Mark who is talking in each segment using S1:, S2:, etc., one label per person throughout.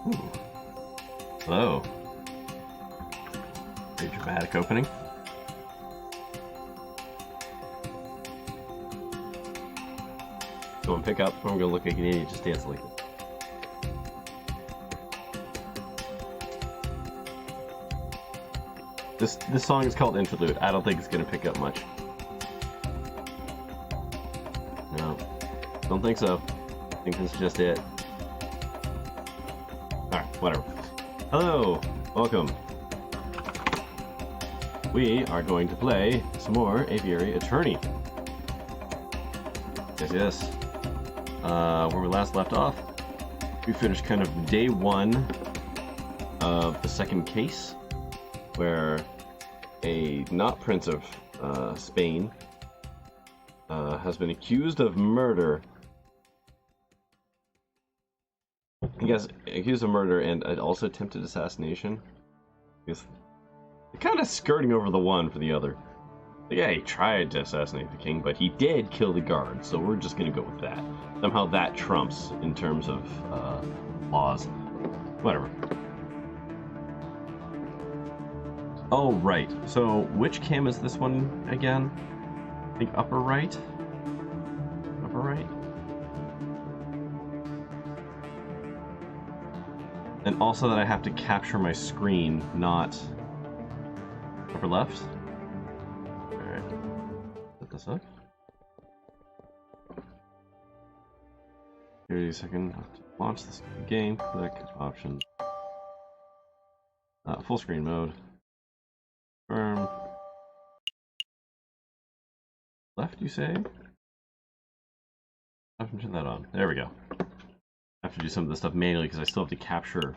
S1: Ooh. Hello. Very dramatic opening. Go and pick up. I'm gonna look like an idiot. Just dance like it. This song is called Interlude. I don't think it's gonna pick up much. No, don't think so. I think this is just it. Alright, whatever. Hello! Welcome. We are going to play some more Aviary Attorney. Yes. Where we last left off, we finished kind of day one of the second case, where a not Prince of Spain has been accused of murder. He gets accused of murder and also attempted assassination. He's kind of skirting over the one for the other. Yeah, he tried to assassinate the king, but he did kill the guard, so we're just gonna go with that. Somehow that trumps in terms of laws. Whatever. Oh, right. So, which cam is this one again? I think upper right? Upper right? And also that I have to capture my screen, not upper left? Alright. Set this up. Here a second. Launch this game. Click options. Full screen mode. Confirm. Left, you say? I have to turn that on. There we go. I have to do some of this stuff manually because I still have to capture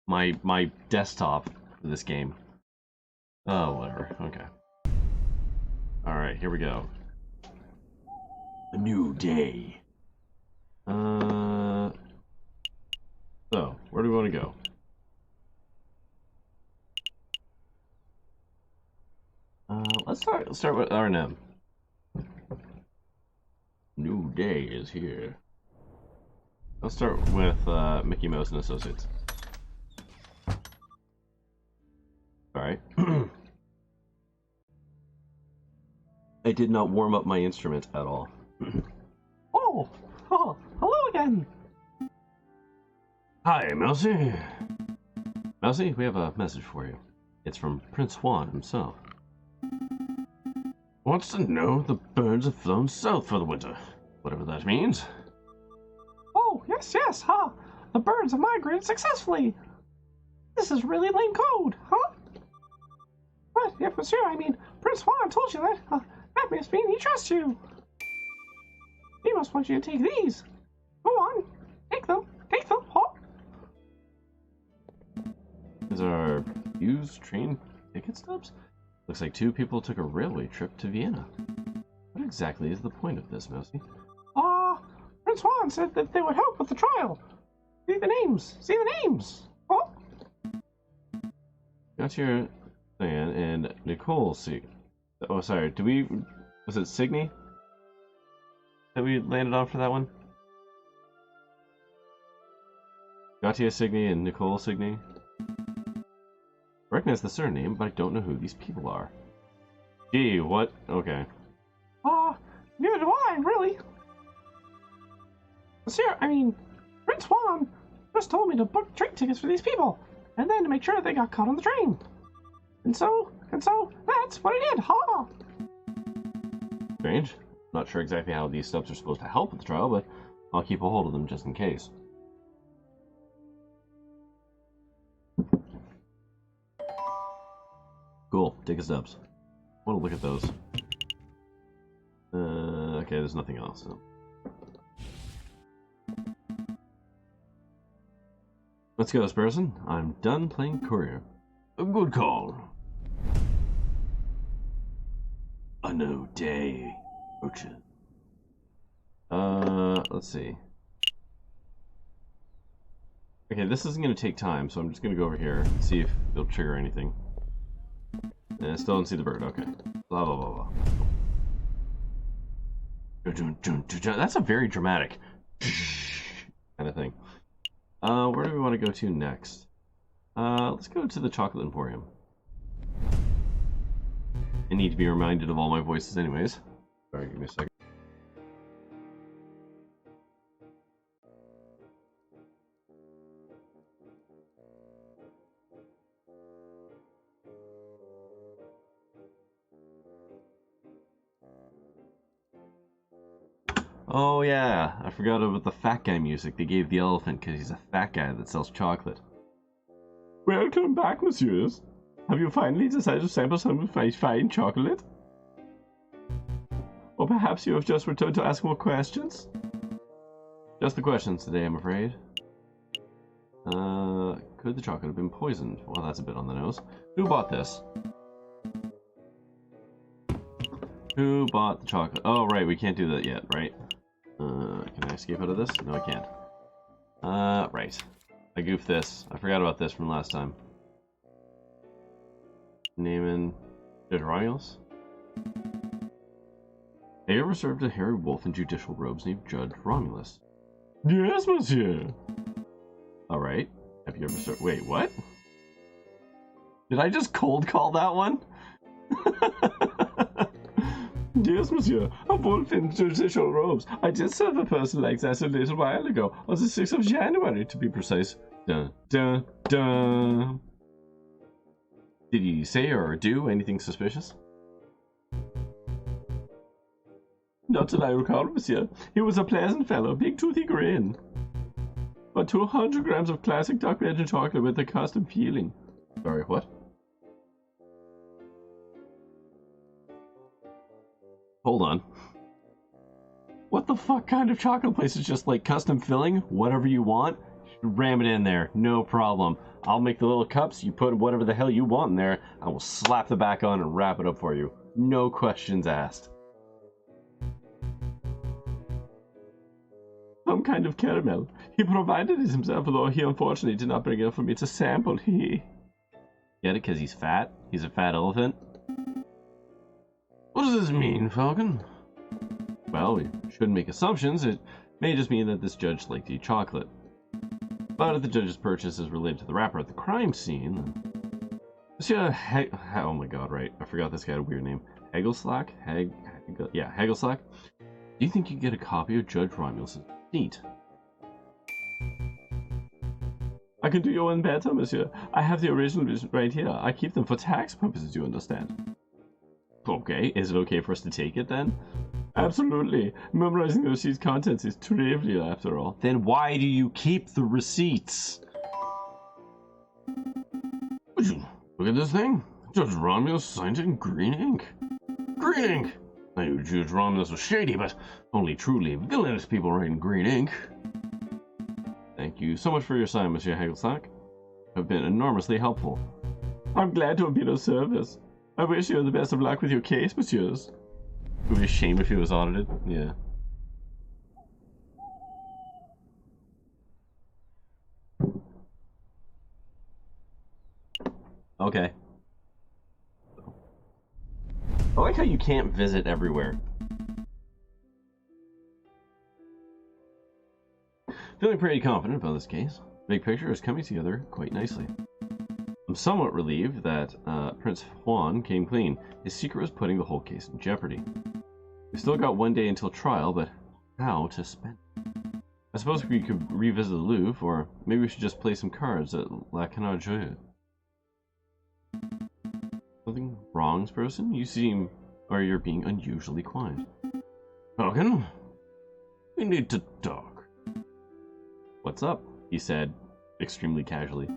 S1: my desktop for this game. Oh, whatever. Okay. Alright, here we go. A new day. So, where do we want to go? Let's start with R&M. New day is here. Let's start with Mickey Mouse and Associates. Alright. I did not warm up my instrument at all.
S2: Oh, hello again.
S1: Hi, Mousy. Mousy, we have a message for you. It's from Prince Juan himself. Wants to know the birds have flown south for the winter, whatever that means.
S2: Oh, yes, the birds have migrated successfully. This is really lame code, huh? But, if monsieur, I mean, Prince Juan told you that, that must mean he trusts you. He must want you to take these. Go on, take them, huh?
S1: These are used train ticket stubs? Looks like two people took a railway trip to Vienna. What exactly is the point of this, Mousy?
S2: Prince Juan said that they would help with the trial. See the names, huh?
S1: Got your plan and Nicole Oh, sorry, was it Signy that we landed on for that one? Gautier Signy and Nicole Signy. I recognize the surname, but I don't know who these people are. Gee, what? Okay.
S2: Neither do I, really. Monsieur, I mean, Prince Juan just told me to book train tickets for these people, and then to make sure they got caught on the train. And so, that's what I did, ha!
S1: Strange. Not sure exactly how these steps are supposed to help with the trial, but I'll keep a hold of them just in case. Cool. Ticket stubs. I want to look at those. Okay, there's nothing else. So. Let's go, Spurson. I'm done playing courier. A good call. A new day approaches. Let's see. Okay, this isn't going to take time, so I'm just going to go over here and see if it'll trigger anything. And I still don't see the bird. Okay. Blah, blah, blah, blah. That's a very dramatic kind of thing. Where do we want to go to next? Let's go to the Chocolate Emporium. I need to be reminded of all my voices anyways. Sorry, give me a second. Oh yeah, I forgot about the fat guy music they gave the elephant because he's a fat guy that sells chocolate. Welcome back, messieurs. Have you finally decided to sample some of my fine chocolate? Or perhaps you have just returned to ask more questions? Just the questions today, I'm afraid. Could the chocolate have been poisoned? Well, that's a bit on the nose. Who bought this? Who bought the chocolate? Oh, right, we can't do that yet, right? Can I escape out of this? No, I can't. Right. I goofed this. I forgot about this from last time. Naming Judge Romulus? Have you ever served a hairy wolf in judicial robes named Judge Romulus? Yes, monsieur. Alright. Have you ever served... Wait, what? Did I just cold call that one? Yes, monsieur. A wolf in judicial robes. I did serve a person like that a little while ago. On the 6th of January, to be precise. Dun, dun, dun. Did he say or do anything suspicious? Not that I recall, monsieur. He was a pleasant fellow, big toothy grin. But 200 grams of classic dark Belgian chocolate with a custom feeling. Sorry, what? Hold on. What the fuck kind of chocolate place is just like custom filling? Whatever you want, ram it in there, no problem. I'll make the little cups, you put whatever the hell you want in there, I will slap the back on and wrap it up for you. No questions asked. Some kind of caramel. He provided it himself, although he unfortunately did not bring it for me to sample. He... Get it? Because he's fat? He's a fat elephant? What does this mean, Falcon? Well, we shouldn't make assumptions. It may just mean that this judge liked to eat chocolate. But if the judge's purchase is related to the wrapper at the crime scene... Monsieur oh my god, right. I forgot this guy had a weird name. Hagelslack? Yeah, Hagelslack. Do you think you can get a copy of Judge Romulus' receipt? I can do you one better, monsieur. I have the originals right here. I keep them for tax purposes, you understand. Okay, is it okay for us to take it then? Absolutely. Memorizing the receipt's contents is trivial after all. Then why do you keep the receipts? Would you look at this thing? Judge Romulus signed it in green ink. Green ink! I knew Judge Romulus was shady, but only truly villainous people write in green ink. Thank you so much for your sign, Monsieur Hagelsack. You have been enormously helpful. I'm glad to have been of service. I wish you the best of luck with your case, messieurs. It would be a shame if he was audited. Yeah. Okay. I like how you can't visit everywhere. Feeling pretty confident about this case. Big picture is coming together quite nicely. I'm somewhat relieved that Prince Juan came clean. His secret was putting the whole case in jeopardy. We still got one day until trial, but how to spend it? I suppose we could revisit the Louvre, or maybe we should just play some cards at La Canard. Something wrong, person? You seem... or you're being unusually quiet. Falcon? We need to talk. What's up? He said, extremely casually.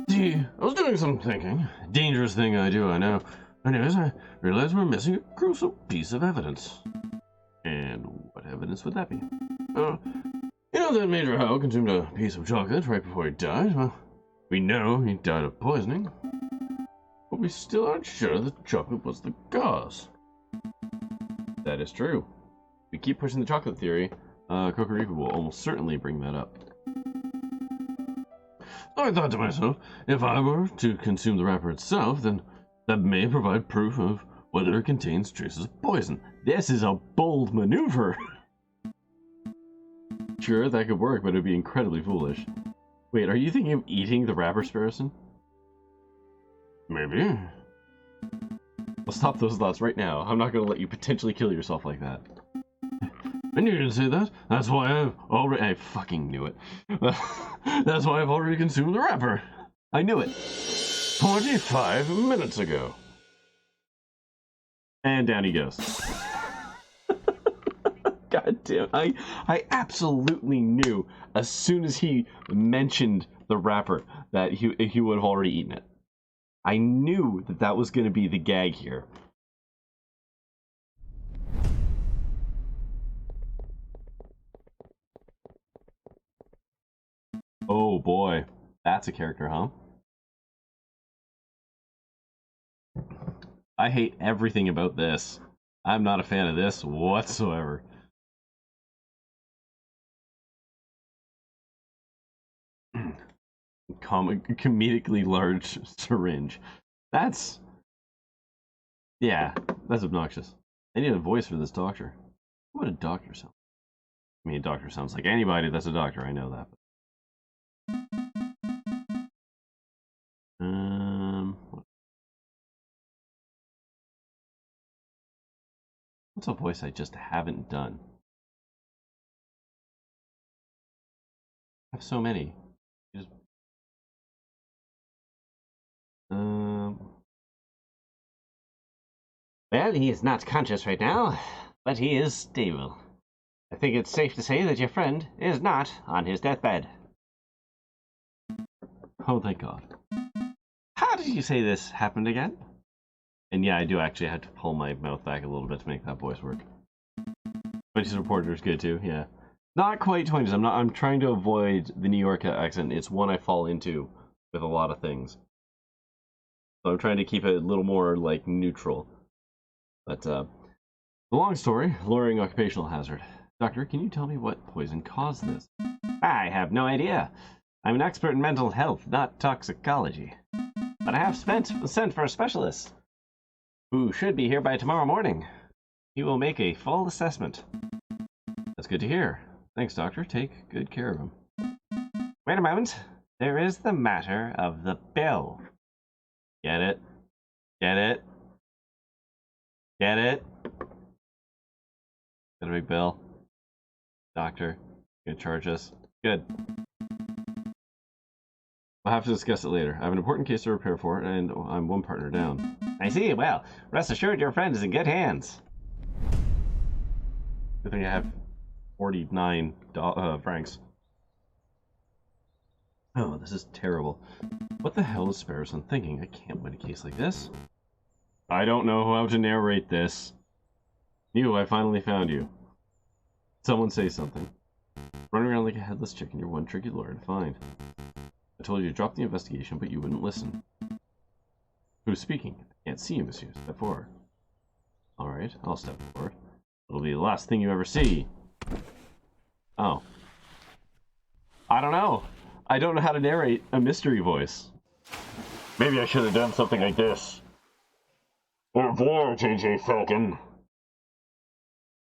S1: Gee, I was doing some thinking. Dangerous thing I do, I know. Anyways, I realized we're missing a crucial piece of evidence. And what evidence would that be? You know that Major Howe consumed a piece of chocolate right before he died? Well, we know he died of poisoning. But we still aren't sure that chocolate was the cause. That is true. We keep pushing the chocolate theory. Kokoriko will almost certainly bring that up. So I thought to myself, if I were to consume the wrapper itself, then that may provide proof of whether it contains traces of poison. This is a bold maneuver. Sure, that could work, but it'd be incredibly foolish. Wait, are you thinking of eating the wrapper, Sparrowson? Maybe. I'll stop those thoughts right now. I'm not gonna let you potentially kill yourself like that. I knew you didn't say that. That's why I've already... I fucking knew it. That's why I've already consumed the wrapper. I knew it. 25 minutes ago. And down he goes. God damn. I absolutely knew as soon as he mentioned the wrapper that he would have already eaten it. I knew that that was going to be the gag here. Oh boy. That's a character, huh? I hate everything about this. I'm not a fan of this whatsoever. Comedically large syringe. That's... yeah, that's obnoxious. I need a voice for this doctor. What would a doctor sound? I mean, a doctor sounds like anybody that's a doctor, I know that. What's a voice I just haven't done? I have so many. Just...
S3: Well, he is not conscious right now, but he is stable. I think it's safe to say that your friend is not on his deathbed.
S1: Oh, thank God.
S3: How did you say this happened again?
S1: And yeah, I do actually have to pull my mouth back a little bit to make that voice work. 20s reporter is good too, yeah. Not quite 20s. I'm trying to avoid the New York accent. It's one I fall into with a lot of things. So I'm trying to keep it a little more like neutral. But the long story, lowering occupational hazard. Doctor, can you tell me what poison caused this?
S3: I have no idea. I'm an expert in mental health, not toxicology. But I have sent for a specialist, who should be here by tomorrow morning. He will make a full assessment.
S1: That's good to hear. Thanks, Doctor. Take good care of him.
S3: Wait a moment. There is the matter of the bill.
S1: Get it? Get it? Get it? Got a big bill. Doctor, gonna charge us. Good. We'll have to discuss it later. I have an important case to prepare for, and I'm one partner down.
S3: I see. Well, rest assured your friend is in good hands.
S1: Good thing I have 49 francs. Oh, this is terrible. What the hell is Sparrowson thinking? I can't win a case like this. I don't know how to narrate this. You, I finally found you. Someone say something. Running around like a headless chicken, you're one tricky lawyer to find. I told you to drop the investigation, but you wouldn't listen. Who's speaking? I can't see you, monsieur. Step forward. Alright, I'll step forward. It'll be the last thing you ever see. Oh. I don't know. I don't know how to narrate a mystery voice. Maybe I should have done something like this. Au revoir, JJ Falcon.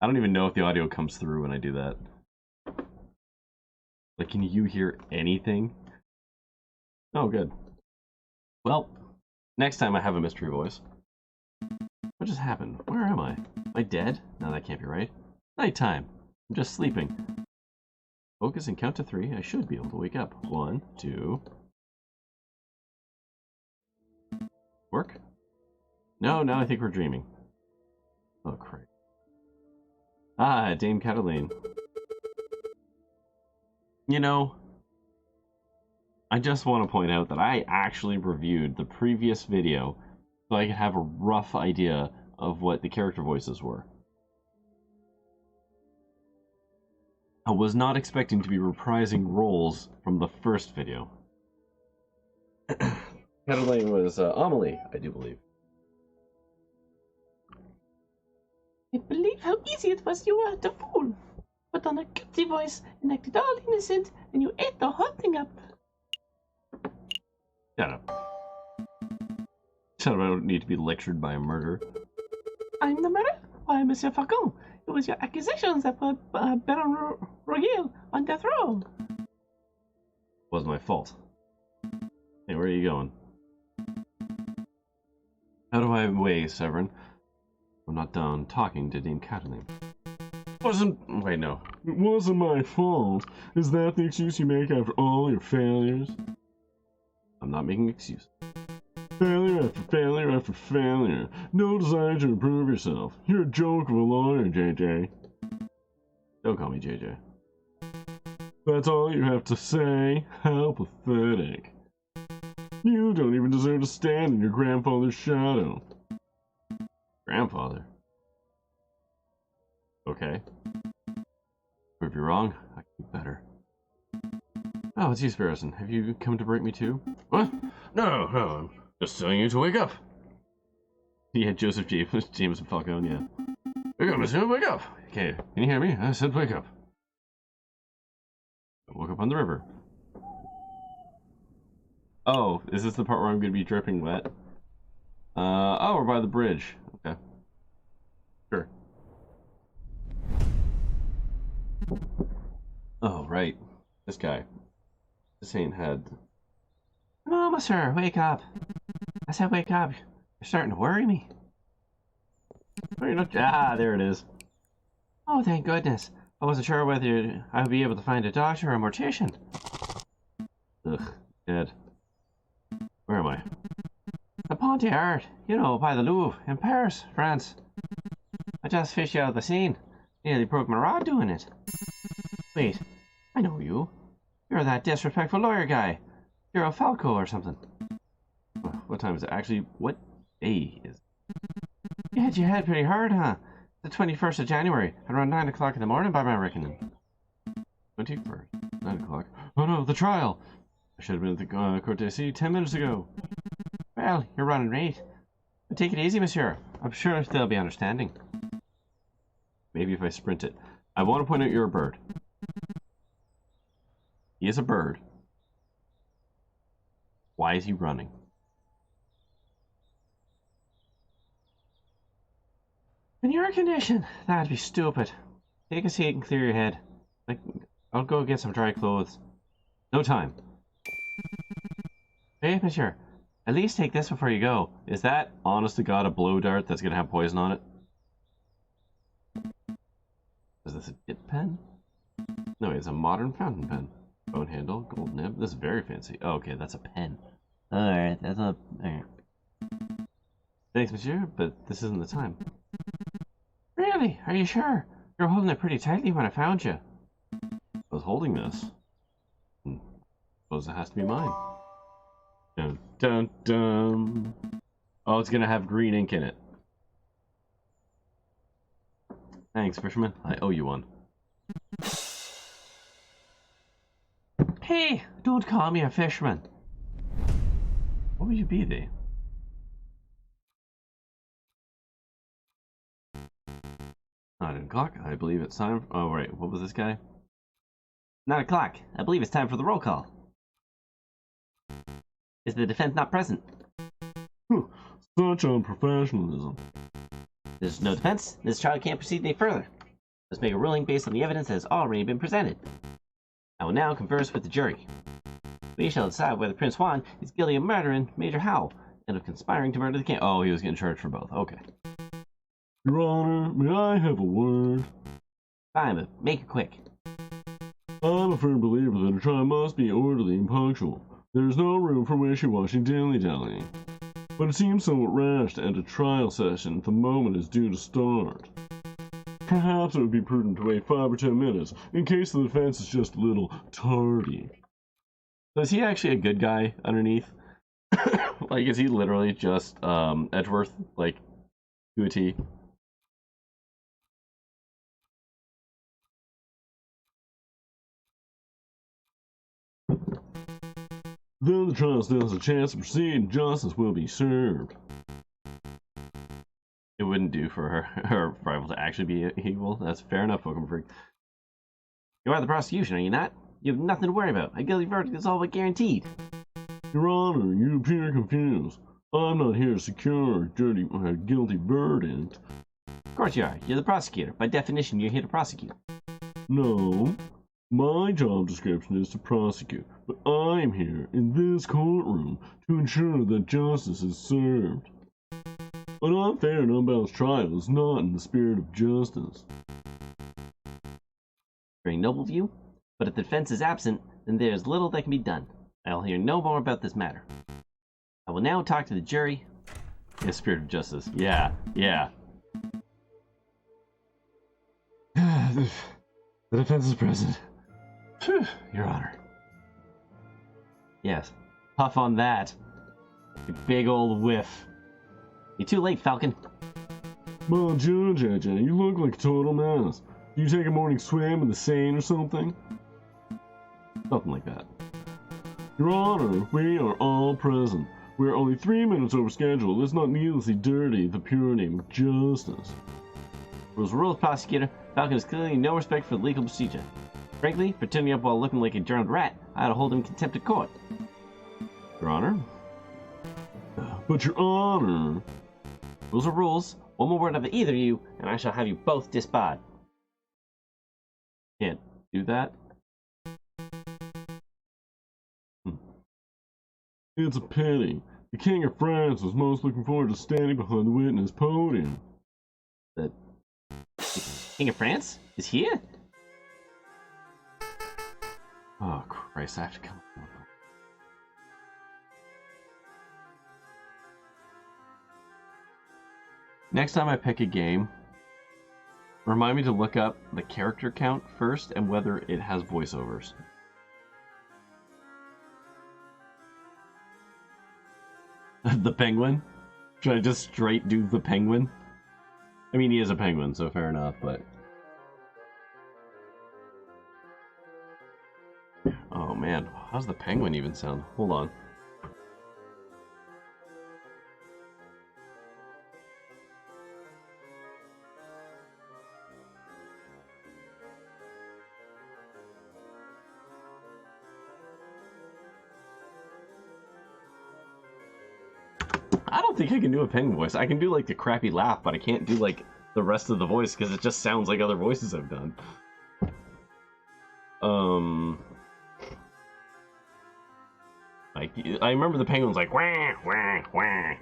S1: I don't even know if the audio comes through when I do that. Like, can you hear anything? Oh, good. Well, next time I have a mystery voice. What just happened? Where am I? Am I dead? No, that can't be right. Nighttime. I'm just sleeping. Focus and count to 3. I should be able to wake up. 1, 2. Work? No, I think we're dreaming. Oh, crap. Ah, Dame Cataline. You know, I just want to point out that I actually reviewed the previous video so I could have a rough idea of what the character voices were. I was not expecting to be reprising roles from the first video. Cataline was Amelie, I do believe.
S2: I believe how easy it was you were to fool. Put on a guilty voice and acted all innocent, and you ate the whole thing up.
S1: Shut up. Shut up, I don't need to be lectured by a murderer.
S2: I'm the murderer? Why, Monsieur Falcon, it was your accusations that put Baron Rogil on death row.
S1: Wasn't my fault. Hey, where are you going? Out of my way, Severin. I'm not done talking to Dame Cataline. Wait, no.
S4: It wasn't my fault. Is that the excuse you make after all your failures?
S1: I'm not making excuses.
S4: Failure after failure after failure. No desire to improve yourself. You're a joke of a lawyer, JJ.
S1: Don't call me JJ.
S4: That's all you have to say? How pathetic. You don't even deserve to stand in your grandfather's shadow.
S1: Grandfather? Okay. Prove you wrong, I can do better. Oh, it's you, Sparrowson. Have you come to break me too?
S4: What? No, I'm just telling you to wake up.
S1: Yeah, Joseph James Falcon, yeah.
S4: Wake up, Monsieur, wake up!
S1: Okay, can you hear me?
S4: I said wake up.
S1: I woke up on the river. Oh, is this the part where I'm going to be dripping wet? Oh, we're by the bridge. Okay. Sure. Oh, right. This guy. This ain't had...
S2: Come on, monsieur, wake up. I said wake up. You're starting to worry me.
S1: Oh, you're not... Ah, there it is.
S2: Oh, thank goodness. I wasn't sure whether I would be able to find a doctor or a mortician.
S1: Ugh, dead. Where am I?
S2: The Pont d'Art, you know, by the Louvre, in Paris, France. I just fished you out of the scene. Nearly broke my rod doing it. Wait, I know you. You're that disrespectful lawyer guy. You're a Falco or something.
S1: What time is it? Actually, what day is it?
S2: You hit your head pretty hard, huh? The 21st of January, at around 9 o'clock in the morning by my reckoning.
S1: 21st, 9 o'clock. Oh no, the trial! I should have been at the Court d'Assises 10 minutes ago.
S2: Well, you're running late. But take it easy, monsieur. I'm sure they'll be understanding.
S1: Maybe if I sprint it. I want to point out you're a bird. He is a bird. Why is he running?
S2: In your condition, that'd be stupid. Take a seat and clear your head. I'll go get some dry clothes.
S1: No time.
S2: Hey, monsieur. At least take this before you go.
S1: Is that, honest to God, a blow dart that's going to have poison on it? Is this a dip pen? No, it's a modern fountain pen. Bone handle, gold nib. This is very fancy. Oh, okay, that's a pen.
S2: Alright, that's not... Alright.
S1: Thanks, monsieur, but this isn't the time.
S2: Really? Are you sure? You were holding it pretty tightly when I found you.
S1: I was holding this. I suppose it has to be mine. Dun dun dun. Oh, it's gonna have green ink in it. Thanks, fisherman. I owe you one.
S2: Hey, don't call me a fisherman.
S1: What would you be, then? 9 o'clock. I believe it's time. Oh, right. What was this guy?
S2: 9 o'clock. I believe it's time for the roll call. Is the defense not present?
S4: Such unprofessionalism.
S2: There's no defense. This trial can't proceed any further. Let's make a ruling based on the evidence that has already been presented. I will now converse with the jury. We shall decide whether Prince Juan is guilty of murdering Major Howe and of conspiring to murder the king.
S1: Oh, he was getting charged for both. Okay.
S4: Your Honor, may I have a word?
S2: Fine, but make it quick.
S4: I'm a firm believer that a trial must be orderly and punctual. There is no room for wishy-washy dilly-dallying. But it seems somewhat rash to end a trial session at the moment it's due to start. Perhaps it would be prudent to wait 5 or 10 minutes in case the defense is just a little tardy.
S1: So is he actually a good guy underneath? Like, is he literally just Edgeworth, like, to a T?
S4: Then the trial still has a chance to proceed and justice will be served.
S1: It wouldn't do for her rival to actually be equal. That's fair enough, Pokemon Freak.
S2: You are the prosecution, are you not? You have nothing to worry about. A guilty verdict is all but guaranteed.
S4: Your Honor, you appear confused. I'm not here to secure a guilty verdict.
S3: Of course you are. You're the prosecutor. By definition, you're here to prosecute.
S4: No. My job description is to prosecute, but I'm here in this courtroom to ensure that justice is served. An unfair and unbalanced trial is not in the spirit of justice.
S3: Very noble view, but if the defense is absent, then there is little that can be done. I will hear no more about this matter. I will now talk to the jury. In the spirit of justice. Yeah.
S4: The defense is present.
S3: Your Honor. Yes. Puff on that. You big old whiff. You're too late, Falcon.
S4: Come on, Judge AJ, you look like a total mess. Do you take a morning swim in the Seine or something?
S3: Something like that.
S4: Your Honor, we are all present. We are only 3 minutes over schedule. Let's not needlessly dirty the pure name of justice.
S3: Rules, prosecutor. Falcon has clearly no respect for the legal procedure. Frankly, for turning up while looking like a drowned rat, I ought to hold him in contempt of court.
S1: Your Honor?
S4: But Your Honor...
S3: Rules are rules. One more word of either of you, and I shall have you both disbarred. Can't do that?
S4: It's a pity. The King of France was most looking forward to standing behind the witness podium.
S3: The King of France is here?
S1: Oh, Christ, I have to come. Next time I pick a game, remind me to look up the character count first and whether it has voiceovers. The penguin? Should I just straight do the penguin? I mean, he is a penguin, so fair enough, but... Oh man, how's the penguin even sound? Hold on. I don't think I can do a penguin voice. I can do like the crappy laugh, but I can't do like the rest of the voice because it just sounds like other voices I've done. Like, I remember the penguin's like wah wah wah,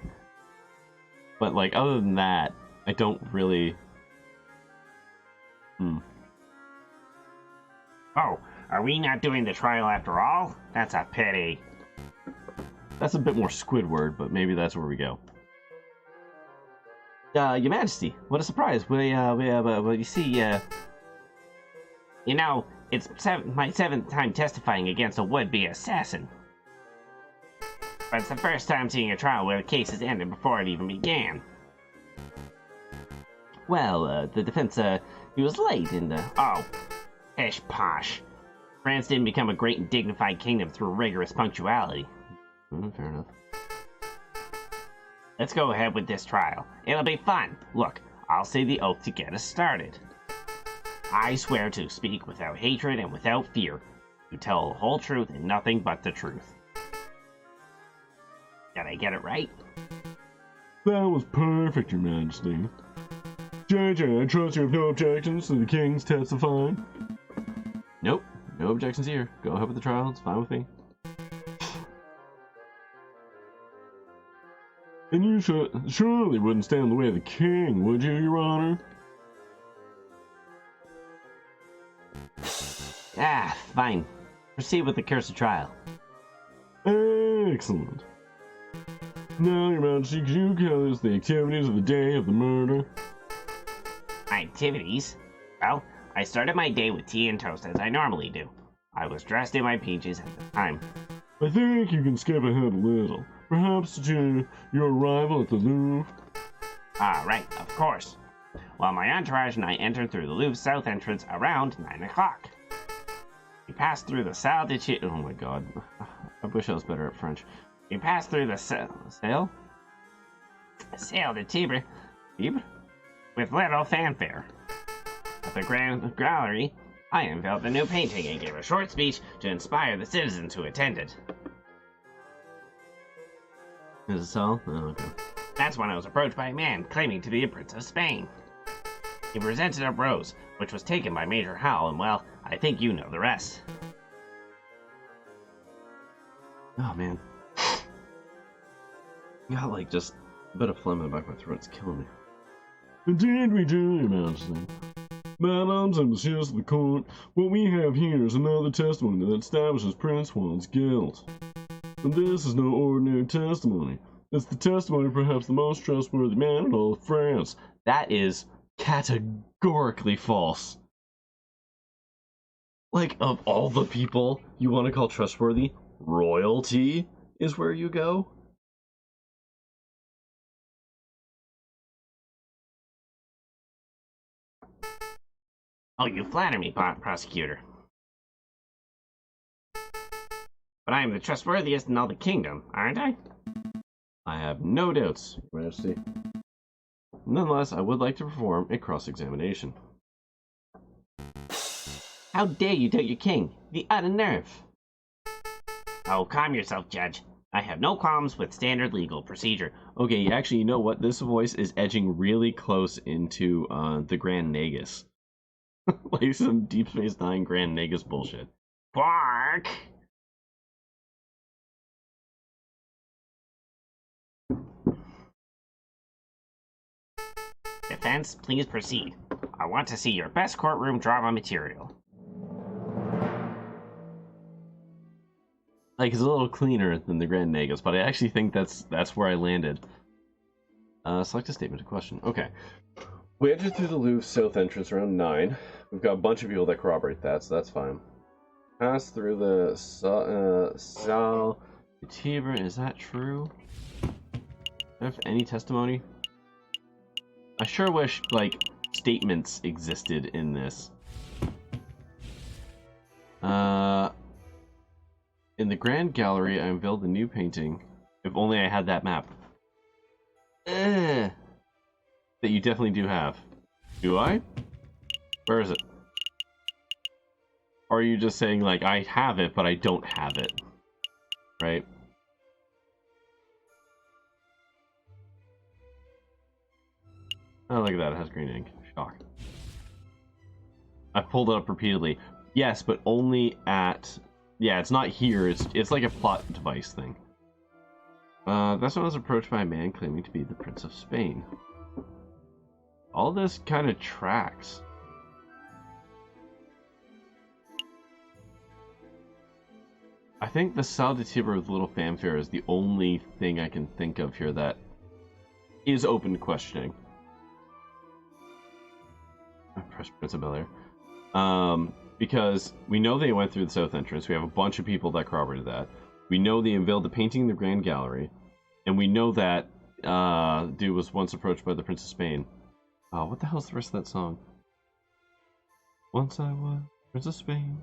S1: but like other than that, I don't really.
S2: Oh, are we not doing the trial after all? That's a pity.
S1: That's a bit more Squidward, but maybe that's where we go.
S3: Your Majesty, what a surprise. Well, you see,
S2: You know, it's my 7th time testifying against a would-be assassin. But it's the first time seeing a trial where the case is ended before it even began.
S3: well, the defense, he was late and,
S2: Oh, pish posh. France didn't become a great and dignified kingdom through rigorous punctuality.
S1: Fair enough.
S2: Let's go ahead with this trial. It'll be fun. Look, I'll say the oath to get us started. I swear to speak without hatred and without fear, to tell the whole truth and nothing but the truth. Did I get it right?
S4: That was perfect, Your Majesty. JJ, I trust you have no objections to the King's testifying.
S1: Nope, no objections here. Go ahead with the trial. It's fine with me.
S4: And you surely wouldn't stand in the way of the King, would you, Your Honor?
S3: ah, fine. Proceed with the cursed trial.
S4: Excellent. Now, Your Majesty, could you tell us the activities of the day of the murder?
S2: Activities? Well, I started my day with tea and toast as I normally do. I was dressed in my PJs at the time.
S4: I think you can skip ahead a little. Perhaps to your arrival at the Louvre.
S2: Ah, right, of course. Well, my entourage and I entered through the Louvre south entrance around 9 o'clock. We passed through the Salle de Chi...
S1: Oh my god. I wish I was better at French.
S2: We passed through the Salle de Tibre with little fanfare. At the Grand Gallery, I unveiled the new painting and gave a short speech to inspire the citizens who attended.
S1: Is it so? Oh, okay.
S2: That's when I was approached by a man claiming to be a Prince of Spain.
S3: He presented a rose, which was taken by Major Howell, and well, I think you know the rest.
S1: Oh man. I got like just a bit of phlegm in the back of my throat. It's killing me.
S4: Indeed we do, Your Majesty. Madams and messieurs of the court, what we have here is another testimony that establishes Prince Juan's guilt. And this is no ordinary testimony. It's the testimony of perhaps the most trustworthy man in all of France.
S1: That is categorically false. Like, of all the people you want to call trustworthy, royalty is where you go?
S3: Oh, you flatter me, prosecutor. But I am the trustworthiest in all the kingdom, aren't I?
S1: I have no doubts, Your Majesty. Nonetheless, I would like to perform a cross-examination.
S3: How dare you doubt your king? The utter nerve! Oh, calm yourself, Judge. I have no qualms with standard legal procedure.
S1: Okay, actually, you know what? This voice is edging really close into the Grand Nagus. Like some Deep Space Nine Grand Nagus bullshit.
S3: Quark! Defense, please proceed. I want to see your best courtroom drama material.
S1: Like, it's a little cleaner than the Grand Nagus, but I actually think that's where I landed. Select a statement to question. Okay. We entered through the Louvre south entrance around 9. We've got a bunch of people that corroborate that, so that's fine. Passed through the Salle de Tibre. Is that true? Do I have any testimony? I sure wish, like, statements existed in this. In the Grand Gallery, I unveiled a new painting. If only I had that map. That you definitely do have. Do I? Where is it? Or are you just saying, like, I have it, but I don't have it? Right? Oh, look at that. It has green ink. Shock. I pulled it up repeatedly. Yes, but only at... Yeah, it's not here. It's like a plot device thing. This one was approached by a man claiming to be the Prince of Spain. All this kind of tracks. I think the Salle de Tibre with little fanfare is the only thing I can think of here that is open to questioning. Prince of Bel-Air. Because we know they went through the south entrance. We have a bunch of people that corroborated that. We know they unveiled the painting in the Grand Gallery. And we know that dude was once approached by the Prince of Spain. What the hell's the rest of that song? Once I was Prince of Spain.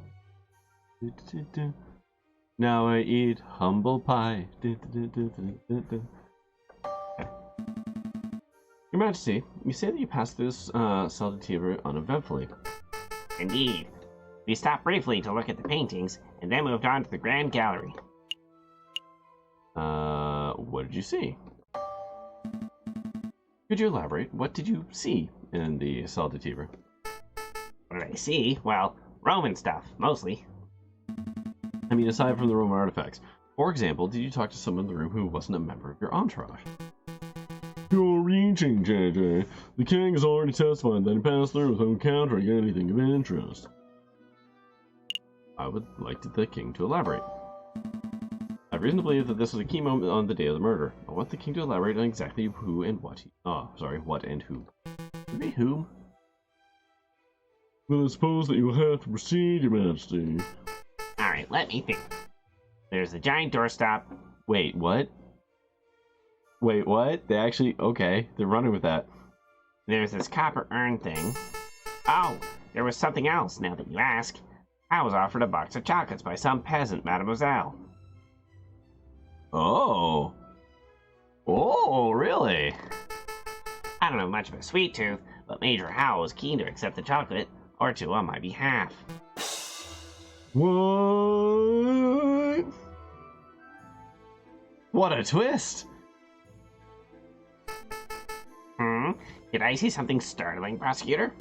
S1: Now I eat humble pie. Your Majesty, you say that you passed through this Salle de Tibre uneventfully.
S3: Indeed. We stopped briefly to look at the paintings, and then moved on to the Grand Gallery.
S1: What did you see? Could you elaborate? What did you see in the Salle de Tibre?
S3: What did I see? Well, Roman stuff, mostly.
S1: I mean, aside from the Roman artifacts. For example, did you talk to someone in the room who wasn't a member of your entourage?
S4: You're reaching, JJ. The king has already testified that he passed through without encountering anything of interest.
S1: I would like the king to elaborate. I have reason to believe that this was a key moment on the day of the murder. I want the king to elaborate on exactly who and what he... what and who. Maybe whom?
S4: Well, I suppose that you will have to proceed, Your Majesty.
S3: Alright, let me think. There's the giant doorstop.
S1: Wait, what? Wait, what? They actually... Okay, they're running with that.
S3: There's this copper urn thing. Oh, there was something else, now that you ask. I was offered a box of chocolates by some peasant, mademoiselle.
S1: Oh. Oh, really?
S3: I don't have much of a sweet tooth, but Major Howell was keen to accept the chocolate, or two on my behalf.
S4: What?
S1: What a twist!
S3: Did I see something startling, prosecutor?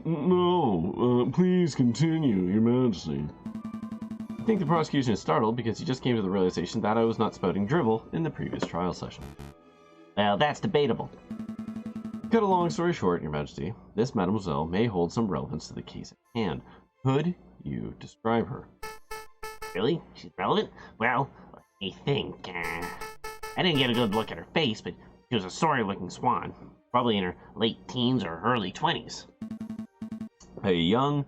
S4: No, please continue, Your Majesty.
S1: I think the prosecution is startled because he just came to the realization that I was not spouting drivel in the previous trial session.
S3: Well, that's debatable.
S1: Cut a long story short, Your Majesty, this mademoiselle may hold some relevance to the case at hand. Could you describe her?
S3: Really? She's relevant? Well, let me think. I didn't get a good look at her face, but she was a sorry-looking swan. Probably in her late teens or early 20s.
S1: A young,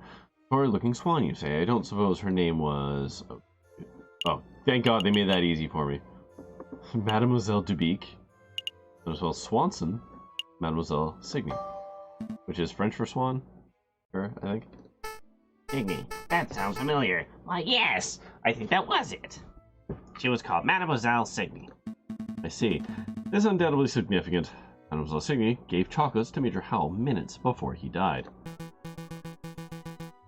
S1: sorry-looking swan, you say? I don't suppose her name was... Oh, thank God they made that easy for me. Mademoiselle Dubique. Mademoiselle Swanson. Mademoiselle Signy. Which is French for swan? Sure, I think.
S3: Signy. That sounds familiar. Why, yes! I think that was it. She was called Mademoiselle Signy.
S1: I see. This is undoubtedly significant. Mademoiselle Signy gave chocolates to Major Howell minutes before he died.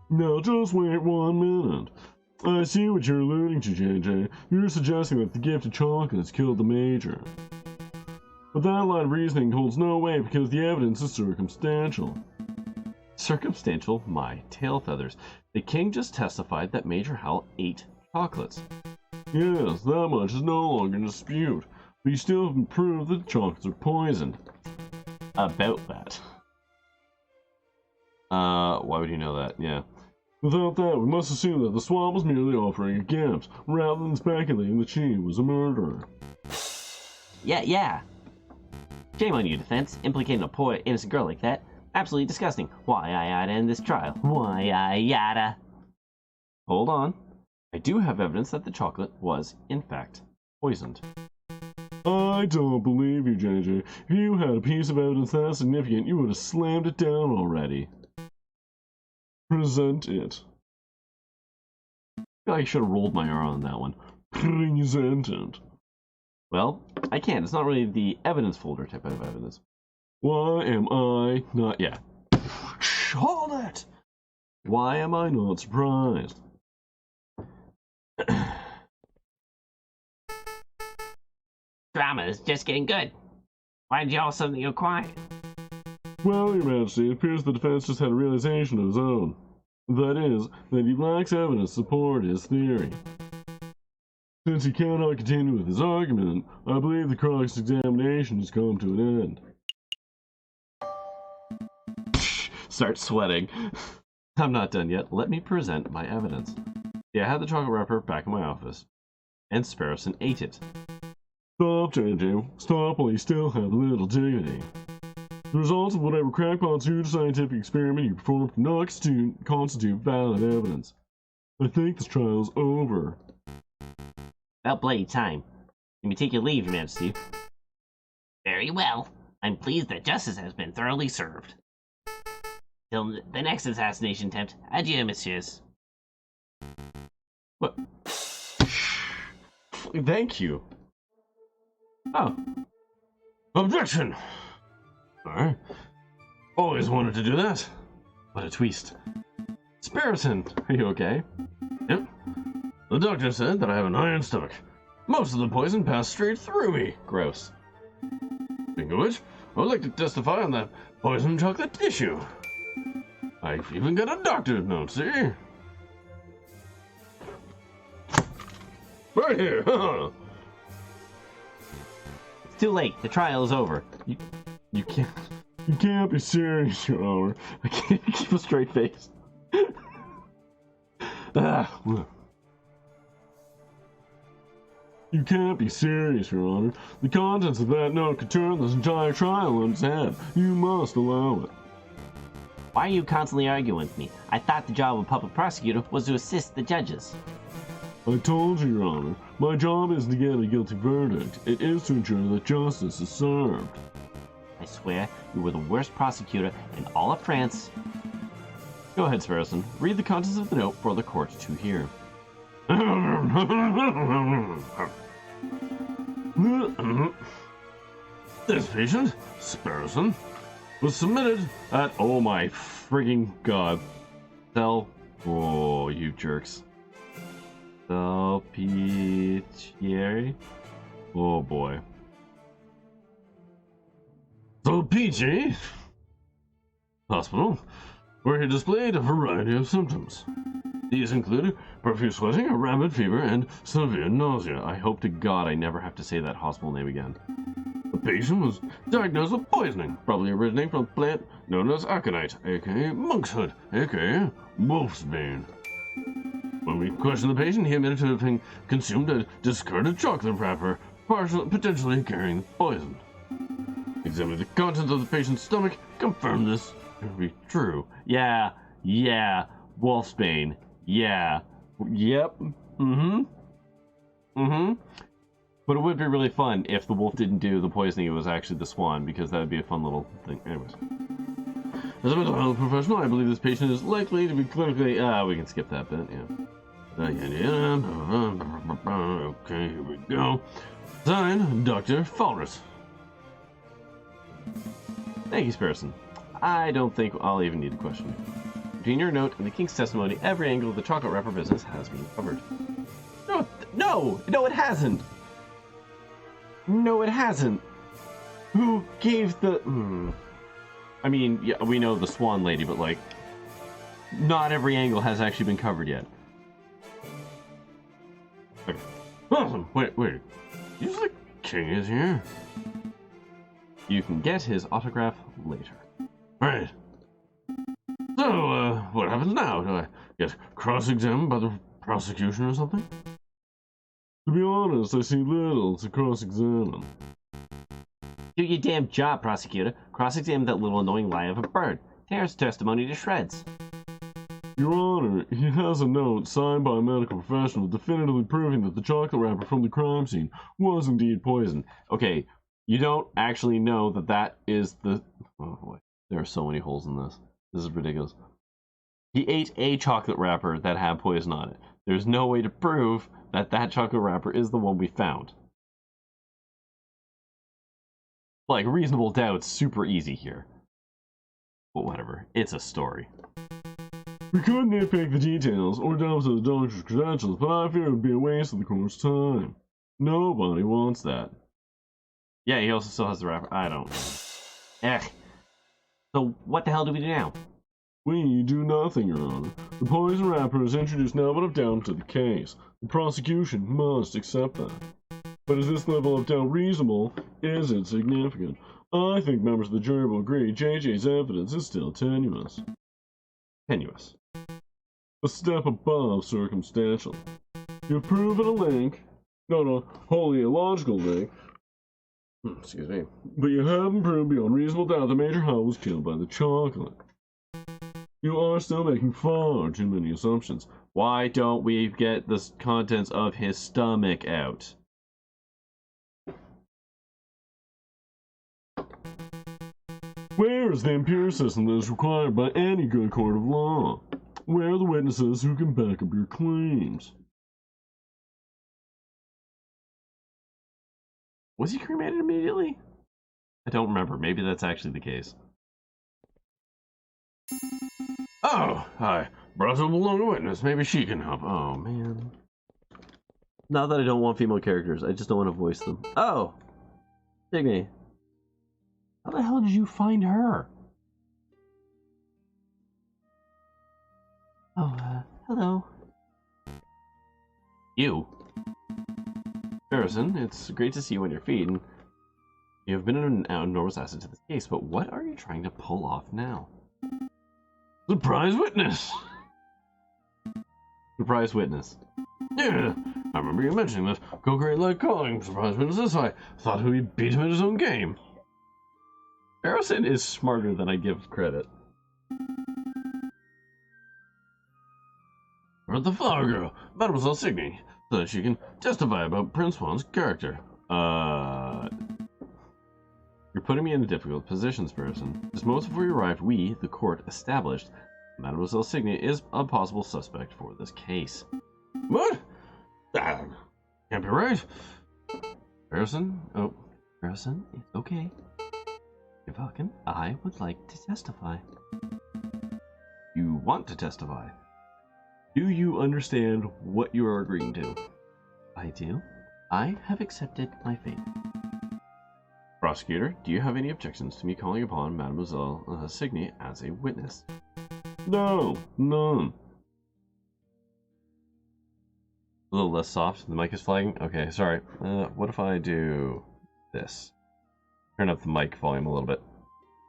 S4: Now just wait 1 minute. I see what you're alluding to, JJ. You're suggesting that the gift of chocolates killed the Major. But that line of reasoning holds no weight because the evidence is circumstantial.
S1: Circumstantial? My tail feathers. The king just testified that Major Howell ate chocolates.
S4: Yes, that much is no longer in dispute. But you still haven't proved that the chocolates are poisoned.
S1: About that. Why would you know that? Yeah.
S4: Without that, we must assume that the swan was merely offering a gift, rather than speculating that she was a murderer.
S3: Yeah. Shame on you, defense. Implicating a poor, innocent girl like that. Absolutely disgusting. Why I oughta end this trial. Why I oughta.
S1: Hold on. I do have evidence that the chocolate was, in fact, poisoned.
S4: I don't believe you, JJ. If you had a piece of evidence that significant, you would have slammed it down already. Present it.
S1: I feel like I should have rolled my R on that one.
S4: Present it.
S1: Well, I can't. It's not really the evidence folder type of evidence.
S4: Why am I not...
S1: Yeah.
S4: Hold it! Why am I not surprised?
S3: Drama is just getting good. Why did you all suddenly go quiet?
S4: Well, Your Majesty, it appears the defense just had a realization of his own. That is, that he lacks evidence to support his theory. Since he cannot continue with his argument, I believe the cross-examination has come to an end.
S1: Start sweating. I'm not done yet. Let me present my evidence. Yeah, I had the chocolate wrapper back in my office. And Sparrowson ate it.
S4: Stop, JJ. Stop while you still have a little dignity. The results of whatever crackpot pseudo-scientific experiment you performed do not constitute valid evidence. I think this trial is over.
S3: About bloody time. You may take your leave, Your Majesty. Very well. I'm pleased that justice has been thoroughly served. Till the next assassination attempt, adieu, messieurs.
S1: What? Thank you. Oh.
S4: Objection!
S1: Alright. Always wanted to do that. What a twist. Sparrowson, are you okay?
S4: Yep. The doctor said that I have an iron stomach. Most of the poison passed straight through me.
S1: Gross.
S4: Speaking of which, I would like to testify on that poison chocolate tissue. I've even got a doctor's note, see? Right here,
S3: It's too late. The trial is over.
S1: You can't.
S4: You can't be serious, Your Honor.
S1: I can't keep a straight face.
S4: You can't be serious, Your Honor. The contents of that note could turn this entire trial on its head. You must allow it.
S3: Why are you constantly arguing with me? I thought the job of a public prosecutor was to assist the judges.
S4: I told you, Your Honor, my job isn't to get a guilty verdict. It is to ensure that justice is served.
S3: I swear you were the worst prosecutor in all of France.
S1: Go ahead, Sparrowson. Read the contents of the note for the court to hear.
S4: This patient, Sparrowson, was submitted at...
S1: Oh my frigging god. Oh, you jerks. Salpicieri? Oh boy.
S4: So PG Hospital, where he displayed a variety of symptoms. These included profuse sweating, a rapid fever, and severe nausea.
S1: I hope to God I never have to say that hospital name again.
S4: The patient was diagnosed with poisoning, probably originating from a plant known as aconite, aka monkshood, aka wolfsbane. When we questioned the patient, he admitted to having consumed a discarded chocolate wrapper, potentially carrying the poison. Examining the contents of the patient's stomach confirmed this to be true.
S1: Yeah, wolfsbane. Yeah. Yep. But it would be really fun if the wolf didn't do the poisoning, it was actually the swan, because that would be a fun little thing. Anyways.
S4: As a mental health professional, I believe this patient is likely to be clinically... we can skip that bit, yeah. Okay, here we go. Signed, Dr. Falcon.
S1: Thank you, Sparrowson. I don't think I'll even need to question you. Between your note and the King's testimony, every angle of the chocolate wrapper business has been covered. No, it hasn't. No, it hasn't. Who gave the... I mean, yeah, we know the swan lady, but, like, not every angle has actually been covered yet.
S4: Okay. Awesome. Wait. You the king is here?
S1: You can get his autograph later.
S4: Right. So, what happens now? Do I get cross-examined by the prosecution or something? To be honest, I see little to cross-examine.
S3: Do your damn job, prosecutor. Cross-examine that little annoying lie of a bird. Tear his testimony to shreds.
S4: Your Honor, he has a note signed by a medical professional definitively proving that the chocolate wrapper from the crime scene was indeed poisoned.
S1: Okay, you don't actually know that that is the... Oh boy, there are so many holes in this. This is ridiculous. He ate a chocolate wrapper that had poison on it. There's no way to prove that that chocolate wrapper is the one we found. Like, reasonable doubt's super easy here. But whatever, it's a story.
S4: We could nitpick the details or delve into the doctor's credentials, but I fear it would be a waste of the court's time. Nobody wants that.
S1: Yeah, he also still has the wrapper. I don't.
S3: So what the hell do we do now?
S4: We do nothing, Your Honor. The poison wrapper is introduced now but of doubt to the case. The prosecution must accept that. But is this level of doubt reasonable? Is it significant? I think members of the jury will agree JJ's evidence is still tenuous.
S1: Tenuous.
S4: A step above circumstantial. You've proven a link, not a wholly illogical link,
S1: excuse me,
S4: but you haven't proved beyond reasonable doubt that Major Howe was killed by the chocolate. You are still making far too many assumptions.
S1: Why don't we get the contents of his stomach out?
S4: Where is the empiricism that is required by any good court of law? Where are the witnesses who can back up your claims?
S1: Was he cremated immediately? I don't remember. Maybe that's actually the case.
S4: Oh, I brought up along a witness. Maybe she can help.
S1: Oh, man. Not that I don't want female characters. I just don't want to voice them. Oh! Digny. How the hell did you find her?
S3: Oh, hello.
S1: You? Harrison, it's great to see you on your feet, and you have been an enormous asset to this case, but what are you trying to pull off now?
S4: Surprise witness!
S1: Surprise witness.
S4: Yeah, I remember you mentioning that Kokiri liked calling surprise witnesses, so I thought he'd beat him at his own game.
S1: Harrison is smarter than I give credit.
S4: We're at the flower girl, Mademoiselle Signy, so that she can testify about Prince Juan's character.
S1: You're putting me in a difficult position, Sparrowson. Just moments before you arrived, we, the court, established Mademoiselle Signy is a possible suspect for this case.
S4: What? That can't be right.
S1: Harrison? Oh, Harrison, it's okay. You're Falcon. I would like to testify. You want to testify? Do you understand what you are agreeing to? I do. I have accepted my fate. Prosecutor, do you have any objections to me calling upon Mademoiselle Signy as a witness?
S4: No, none.
S1: A little less soft. The mic is flagging. Okay, sorry. What if I do this? Turn up the mic volume a little bit.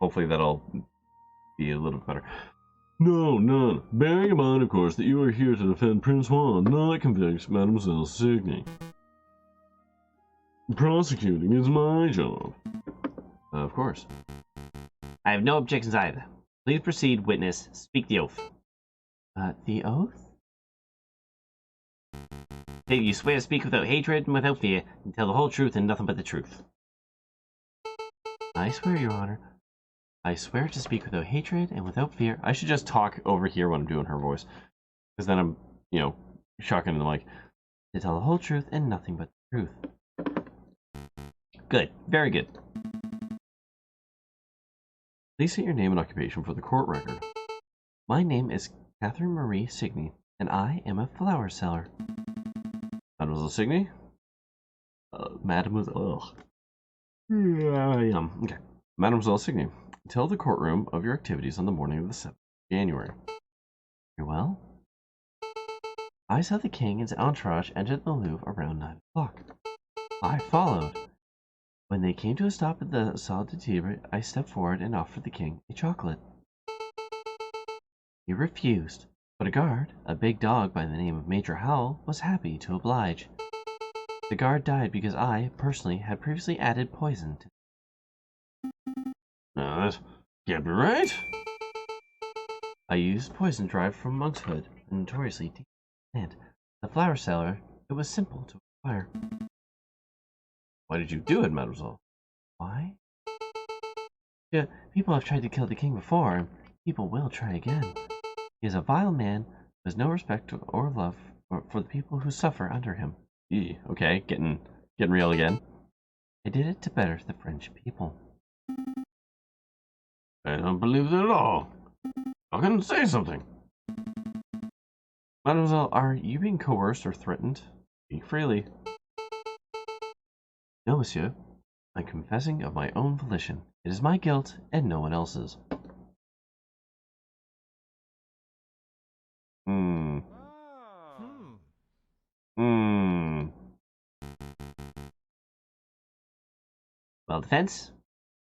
S1: Hopefully that'll be a little bit better.
S4: No, none. Bearing in mind, of course, that you are here to defend Prince Juan, not convict Mademoiselle Signy. Prosecuting is my job.
S1: Of course.
S3: I have no objections either. Please proceed, witness. Speak the oath.
S2: The oath?
S3: Do you swear to speak without hatred and without fear, and tell the whole truth and nothing but the truth?
S2: I swear, Your Honor. I swear to speak without hatred and without fear.
S1: I should just talk over here when I'm doing her voice. Because then I'm, shocking the mic.
S2: To tell the whole truth and nothing but the truth.
S3: Good. Very good.
S1: Please state your name and occupation for the court record.
S2: My name is Catherine Marie Signy, and I am a flower seller.
S1: Mademoiselle Signy?
S2: Mademoiselle.
S1: Okay. Mademoiselle Signy, tell the courtroom of your activities on the morning of the 7th of January.
S2: Very well. I saw the king and his entourage enter the Louvre around 9 o'clock. I followed. When they came to a stop at the Salle de Tibre, I stepped forward and offered the king a chocolate. He refused, but a guard, a big dog by the name of Major Howell, was happy to oblige. The guard died because I, personally, had previously added poison to.
S1: No, that can't be right.
S2: I used poison derived from monkshood, a notoriously dangerous plant. The flower seller, it was simple to acquire.
S1: Why did you do it, mademoiselle?
S2: Why? Yeah, people have tried to kill the king before, and people will try again. He is a vile man who has no respect or love for the people who suffer under him.
S1: Okay, getting real again.
S2: I did it to better the French people.
S1: I don't believe that at all. Falcon, say something.
S2: Mademoiselle, are you being coerced or threatened?
S1: Speak freely.
S2: No, monsieur. I'm confessing of my own volition. It is my guilt and no one else's.
S3: Well, defense?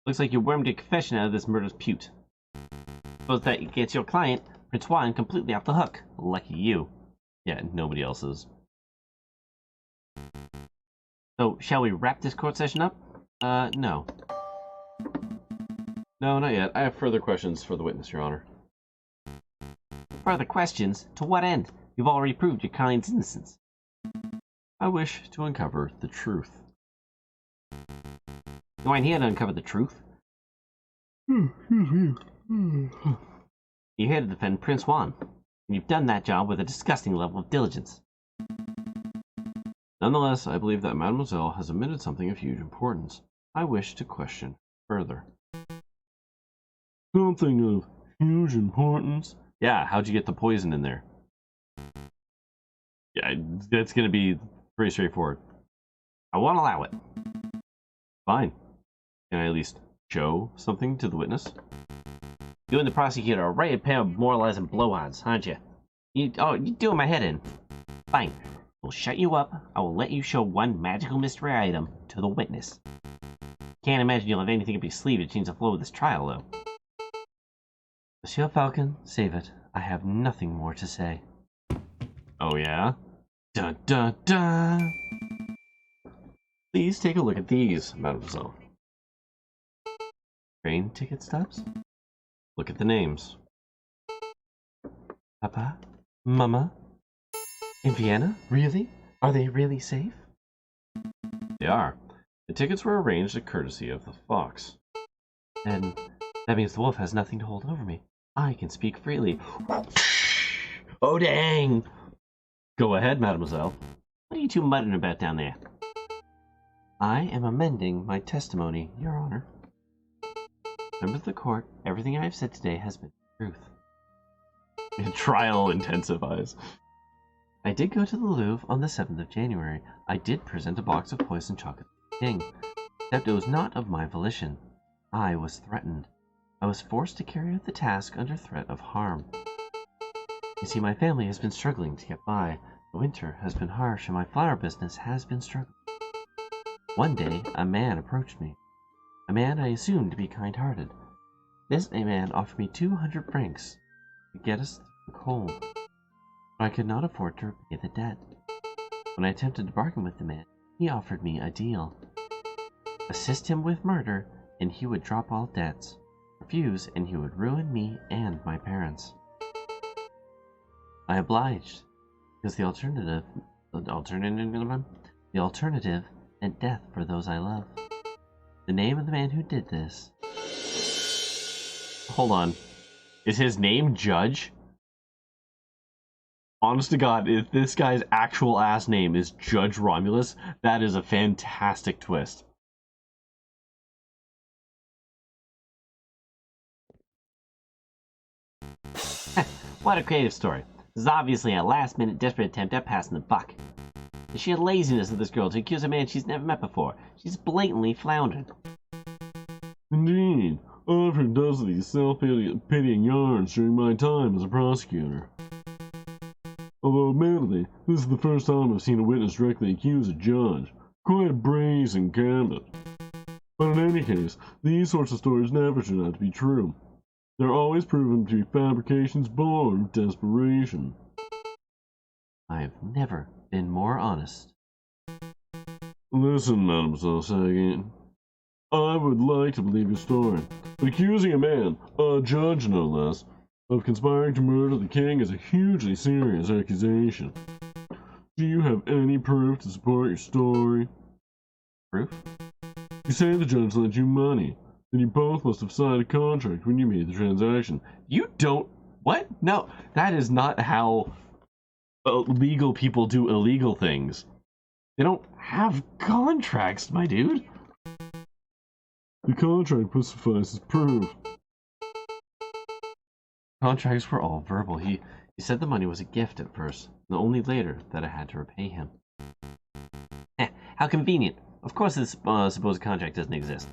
S3: Looks like you wormed your confession out of this murder's pute. Suppose that gets your client, Prince Juan, completely off the hook. Lucky you.
S1: Yeah, nobody else's.
S3: So, shall we wrap this court session up?
S2: No.
S1: No, not yet. I have further questions for the witness, Your Honor.
S3: Further questions? To what end? You've already proved your client's innocence.
S1: I wish to uncover the truth.
S3: You aren't here to uncover the truth.
S4: Excuse me.
S3: You're here to defend Prince Juan. And you've done that job with a disgusting level of diligence.
S1: Nonetheless, I believe that Mademoiselle has omitted something of huge importance. I wish to question further.
S4: Something of huge importance?
S1: Yeah, how'd you get the poison in there? Yeah, that's gonna be pretty straightforward.
S3: I won't allow it.
S1: Fine. Can I at least show something to the witness?
S3: You and the prosecutor are a right pair of moralizing blowhards, aren't you? You're doing my head in. Fine. We'll shut you up. I will let you show one magical mystery item to the witness. Can't imagine you'll have anything up your sleeve to change the flow of this trial, though.
S2: Monsieur Falcon, save it. I have nothing more to say.
S1: Oh, yeah? Dun dun dun! Please take a look at these, mademoiselle.
S2: Train ticket stubs?
S1: Look at the names.
S2: Papa? Mama? In Vienna? Really? Are they really safe?
S1: They are. The tickets were arranged at courtesy of the Fox.
S2: Then that means the wolf has nothing to hold over me. I can speak freely.
S1: Oh, dang! Go ahead, mademoiselle.
S3: What are you two muttering about down there?
S2: I am amending my testimony, Your Honor. Members of the court, everything I have said today has been the truth.
S1: Trial intensifies.
S2: I did go to the Louvre on the 7th of January. I did present a box of poisoned chocolate to the king.
S3: Except it was not of my volition. I was threatened. I was forced to carry out the task under threat of harm. You see, my family has been struggling to get by. The winter has been harsh and my flower business has been struggling. One day, a man approached me. A man I assumed to be kind-hearted. This man offered me 200 francs to get us through the cold. But I could not afford to repay the debt. When I attempted to bargain with the man, he offered me a deal. Assist him with murder, and he would drop all debts. Refuse, and he would ruin me and my parents. I obliged, because the alternative meant death for those I love. The name of the man who did this.
S1: Hold on. Is his name Judge? Honest to God, if this guy's actual ass name is Judge Romulus, that is a fantastic twist.
S3: What a creative story. This is obviously a last-minute desperate attempt at passing the buck. The sheer laziness of this girl to accuse a man she's never met before. She's blatantly floundered.
S4: Indeed, I've heard dozens of these self-pitying yarns during my time as a prosecutor. Although admittedly, this is the first time I've seen a witness directly accuse a judge. Quite a brazen gambit. But in any case, these sorts of stories never turn out to be true. They're always proven to be fabrications born of desperation.
S3: I've never been more honest.
S4: Listen, Mademoiselle Shakin. I would like to believe your story, but accusing a man, a judge no less, of conspiring to murder the king is a hugely serious accusation. Do you have any proof to support your story?
S3: Proof?
S4: You say the judge lent you money. Then you both must have signed a contract when you made the transaction.
S1: You don't... What? No, that is not how legal people do illegal things. They don't have contracts, my dude.
S4: The contract must suffice as proof.
S3: Contracts were all verbal. He said the money was a gift at first, and only later that I had to repay him. How convenient. Of course this supposed contract doesn't exist.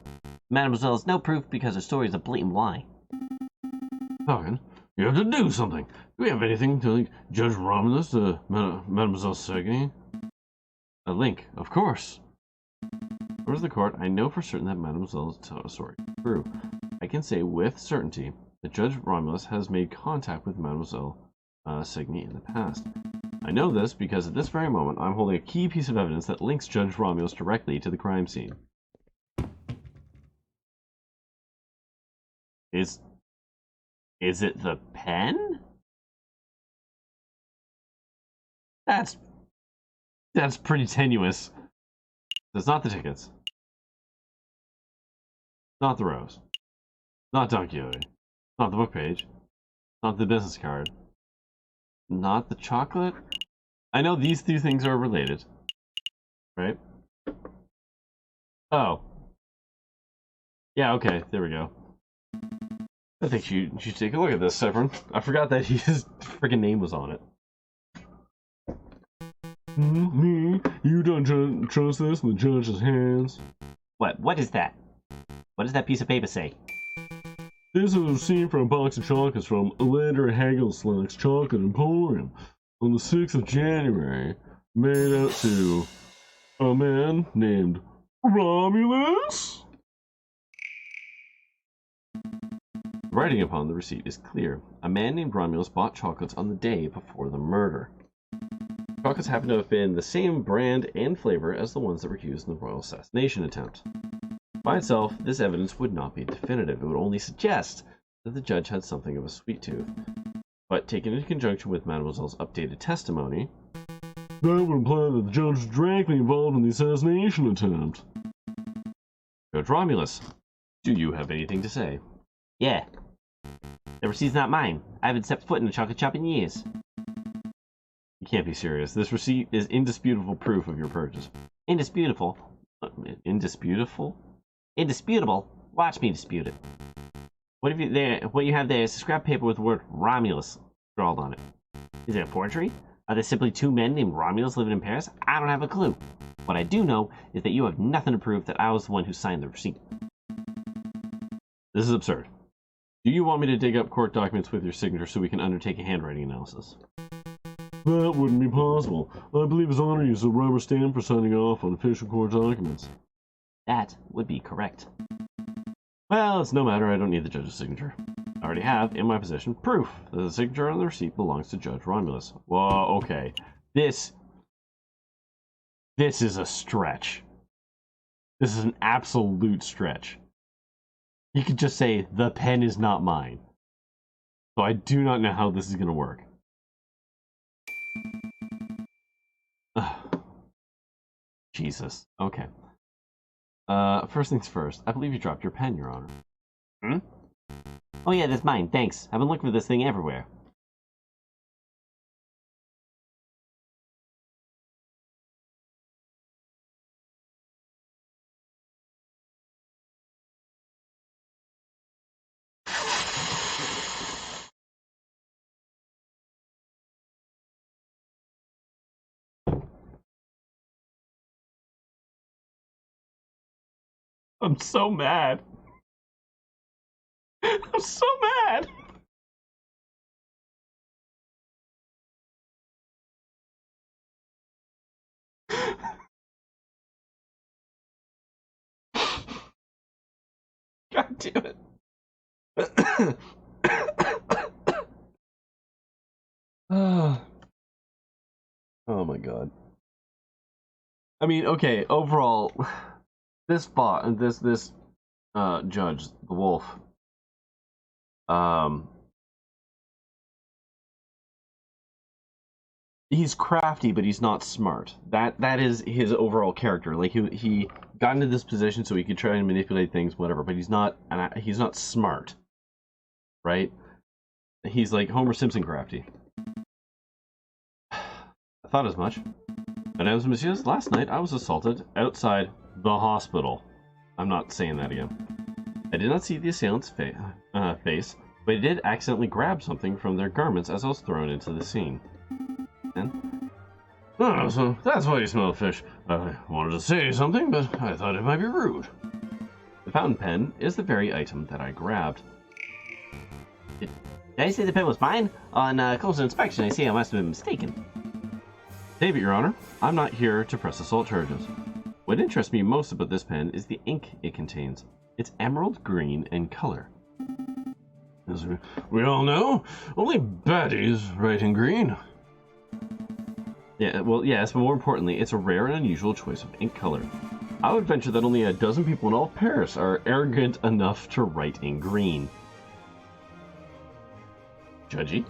S3: Mademoiselle has no proof because her story is a blatant lie.
S4: Falcon, you have to do something. Do we have anything to link Judge Romulus to Mademoiselle Shakin?
S1: A link, of course. Where's the court? I know for certain that Mademoiselle's story is true. I can say with certainty that Judge Romulus has made contact with Mademoiselle Shakin in the past. I know this because at this very moment I'm holding a key piece of evidence that links Judge Romulus directly to the crime scene. Is it the pen? That's pretty tenuous. It's not the tickets. Not the rose. Not Don Quixote. Not the book page. Not the business card. Not the chocolate. I know these two things are related. Right? Oh. Yeah, okay, there we go. I think you should take a look at this, Severin. I forgot that his freaking name was on it.
S4: Me? You don't trust this in the judge's hands?
S3: What is that? What does that piece of paper say?
S4: This is a receipt for a box of chocolates from Lander Hagelslack's Chocolate Emporium on the 6th of January, made out to a man named Romulus?
S1: Writing upon the receipt is clear. A man named Romulus bought chocolates on the day before the murder. Chocolates happen to have been the same brand and flavor as the ones that were used in the royal assassination attempt. By itself, this evidence would not be definitive. It would only suggest that the judge had something of a sweet tooth. But taken in conjunction with Mademoiselle's updated testimony,
S4: that would imply that the judge was directly involved in the assassination attempt.
S1: Judge Romulus, do you have anything to say?
S3: Yeah. The receipt's not mine. I haven't stepped foot in a chocolate shop in years.
S1: You can't be serious. This receipt is indisputable proof of your purchase.
S3: Indisputable?
S1: Indisputable?
S3: Indisputable? Watch me dispute it. What you have there is a scrap paper with the word Romulus scrawled on it. Is it a forgery? Are there simply two men named Romulus living in Paris? I don't have a clue. What I do know is that you have nothing to prove that I was the one who signed the receipt.
S1: This is absurd. Do you want me to dig up court documents with your signature so we can undertake a handwriting analysis?
S4: That wouldn't be possible. I believe His Honor uses a rubber stamp for signing off on official court documents.
S3: That would be correct.
S1: Well, it's no matter. I don't need the judge's signature. I already have, in my possession, proof that the signature on the receipt belongs to Judge Romulus. Well, okay. This is a stretch. This is an absolute stretch. You could just say, the pen is not mine. So I do not know how this is going to work. Jesus. Okay. First things first. I believe you dropped your pen, Your Honor.
S3: Hmm? Oh yeah, that's mine, thanks. I've been looking for this thing everywhere.
S1: I'm so mad. I'm so mad. God damn it. Oh my god. I mean, okay, overall, this judge, the wolf, he's crafty, but he's not smart. That is his overall character. Like he got into this position so he could try and manipulate things, whatever. But he's not smart, right? He's like Homer Simpson crafty. I thought as much. Mesdames and messieurs, last night I was assaulted outside the hospital. I'm not saying that again. I did not see the assailant's face, but I did accidentally grab something from their garments as I was thrown into the scene. And, oh, so that's why you smell fish. I wanted to say something, but I thought it might be rude. The fountain pen is the very item that I grabbed.
S3: Did I say the pen was mine? On closer inspection, I see I must have been mistaken.
S1: Save it, Your Honor. I'm not here to press assault charges. What interests me most about this pen is the ink it contains. It's emerald green in color. As we all know, only baddies write in green. Yeah, well, yes, but more importantly, it's a rare and unusual choice of ink color. I would venture that only a dozen people in all of Paris are arrogant enough to write in green. Judgy?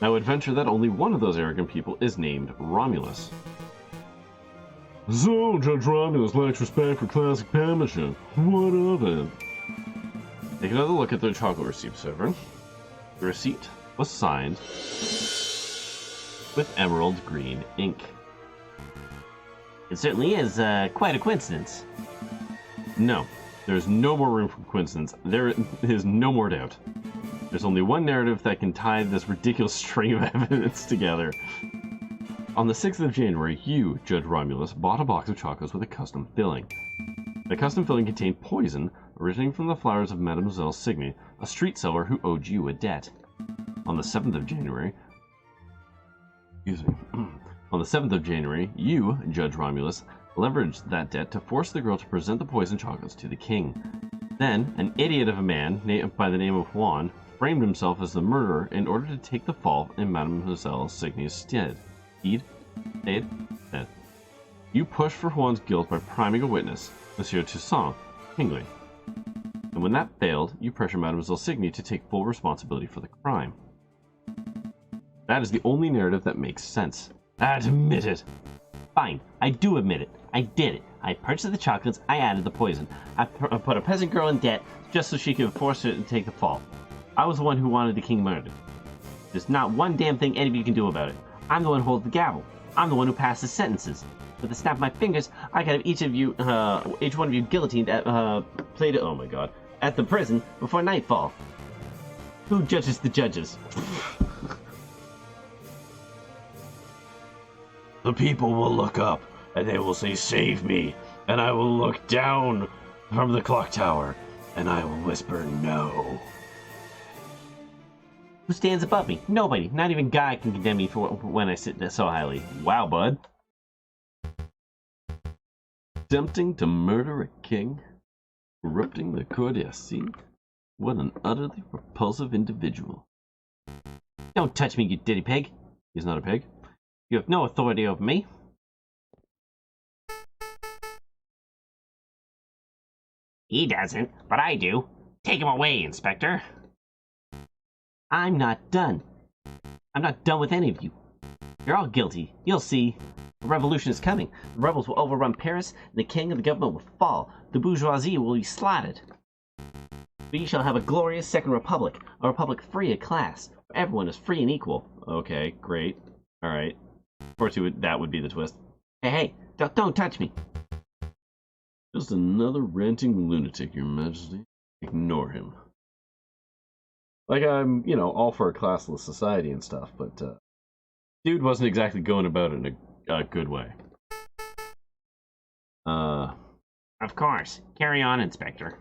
S1: I would venture that only one of those arrogant people is named Romulus.
S4: So, Judge Romulus lacks respect for classic penmanship. What of it?
S1: Take another look at the chocolate receipt, sir. The receipt was signed with emerald green ink.
S3: It certainly is quite a coincidence.
S1: No, there's no more room for coincidence. There is no more doubt. There's only one narrative that can tie this ridiculous string of evidence together. On the 6th of January, you, Judge Romulus, bought a box of chocolates with a custom filling. The custom filling contained poison originating from the flowers of Mademoiselle Signy, a street seller who owed you a debt. On the 7th of January, on the 7th of January, you, Judge Romulus, leveraged that debt to force the girl to present the poisoned chocolates to the king. Then, an idiot of a man by the name of Juan framed himself as the murderer in order to take the fall in Mademoiselle Signy's stead. Dead. You pushed for Juan's guilt by priming a witness, Monsieur Toussaint, Kingsley. And when that failed, you pressured Mademoiselle Signy to take full responsibility for the crime. That is the only narrative that makes sense. Admit it!
S3: Fine, I do admit it. I did it. I purchased the chocolates, I added the poison. I put a peasant girl in debt just so she could force her to take the fall. I was the one who wanted the king murdered. There's not one damn thing any of you can do about it. I'm the one who holds the gavel. I'm the one who passes sentences. With the snap of my fingers, I could have each one of you guillotined at, oh my god, at the prison before nightfall. Who judges the judges?
S1: the people will look up, and they will say, "Save me!" And I will look down from the clock tower, and I will whisper, "No."
S3: Who stands above me? Nobody. Not even God can condemn me for when I sit so highly. Wow, bud.
S1: Attempting to murder a king? Corrupting the court d'Assises? What an utterly repulsive individual.
S3: Don't touch me, you ditty pig.
S1: He's not a pig.
S3: You have no authority over me. He doesn't, but I do. Take him away, Inspector. I'm not done. I'm not done with any of you. You're all guilty. You'll see. A revolution is coming. The rebels will overrun Paris, and the king and the government will fall. The bourgeoisie will be slaughtered. We shall have a glorious second republic, a republic free of class, where everyone is free and equal.
S1: Okay, great. Alright. Of course, that would be the twist.
S3: Hey, don't touch me.
S1: Just another ranting lunatic, Your Majesty. Ignore him. Like, I'm, all for a classless society and stuff, but, dude wasn't exactly going about it in a good way.
S3: Of course. Carry on, Inspector.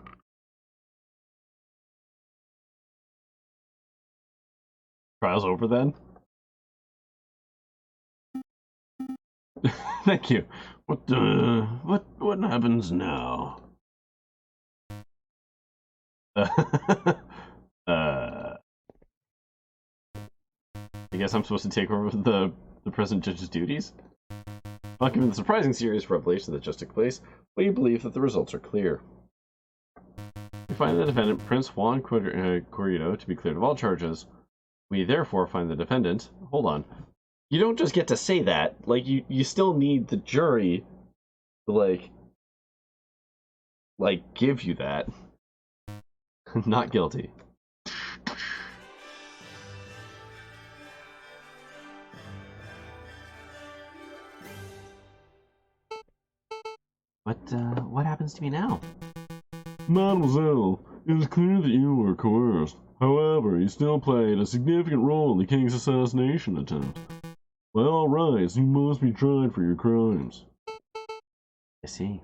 S1: Trial's over then? Thank you. What happens now? I guess I'm supposed to take over the present judge's duties? Well, given the surprising series of revelations that just took place, we believe that the results are clear. We find the defendant, Prince Juan Corrido, to be cleared of all charges. We therefore find the defendant... Hold on. You don't just get to say that. Like, you still need the jury to, give you that. Not guilty.
S3: What happens to me now?
S4: Mademoiselle, it is clear that you were coerced. However, you still played a significant role in the king's assassination attempt. By all rights, you must be tried for your crimes.
S3: I see.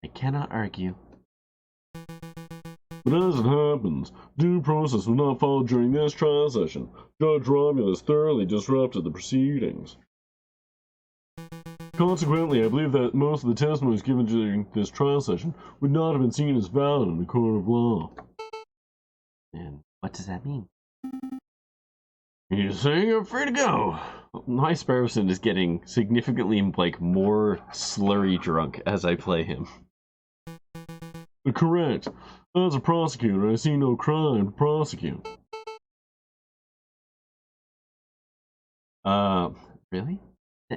S3: I cannot argue.
S4: But as it happens, due process was not followed during this trial session. Judge Romulus thoroughly disrupted the proceedings. Consequently, I believe that most of the testimonies given during this trial session would not have been seen as valid in a court of law.
S3: And what does that mean?
S1: You're saying you're free to go. My Sparrowson is getting significantly, more slurry drunk as I play him.
S4: Correct. As a prosecutor, I see no crime to prosecute.
S3: Really?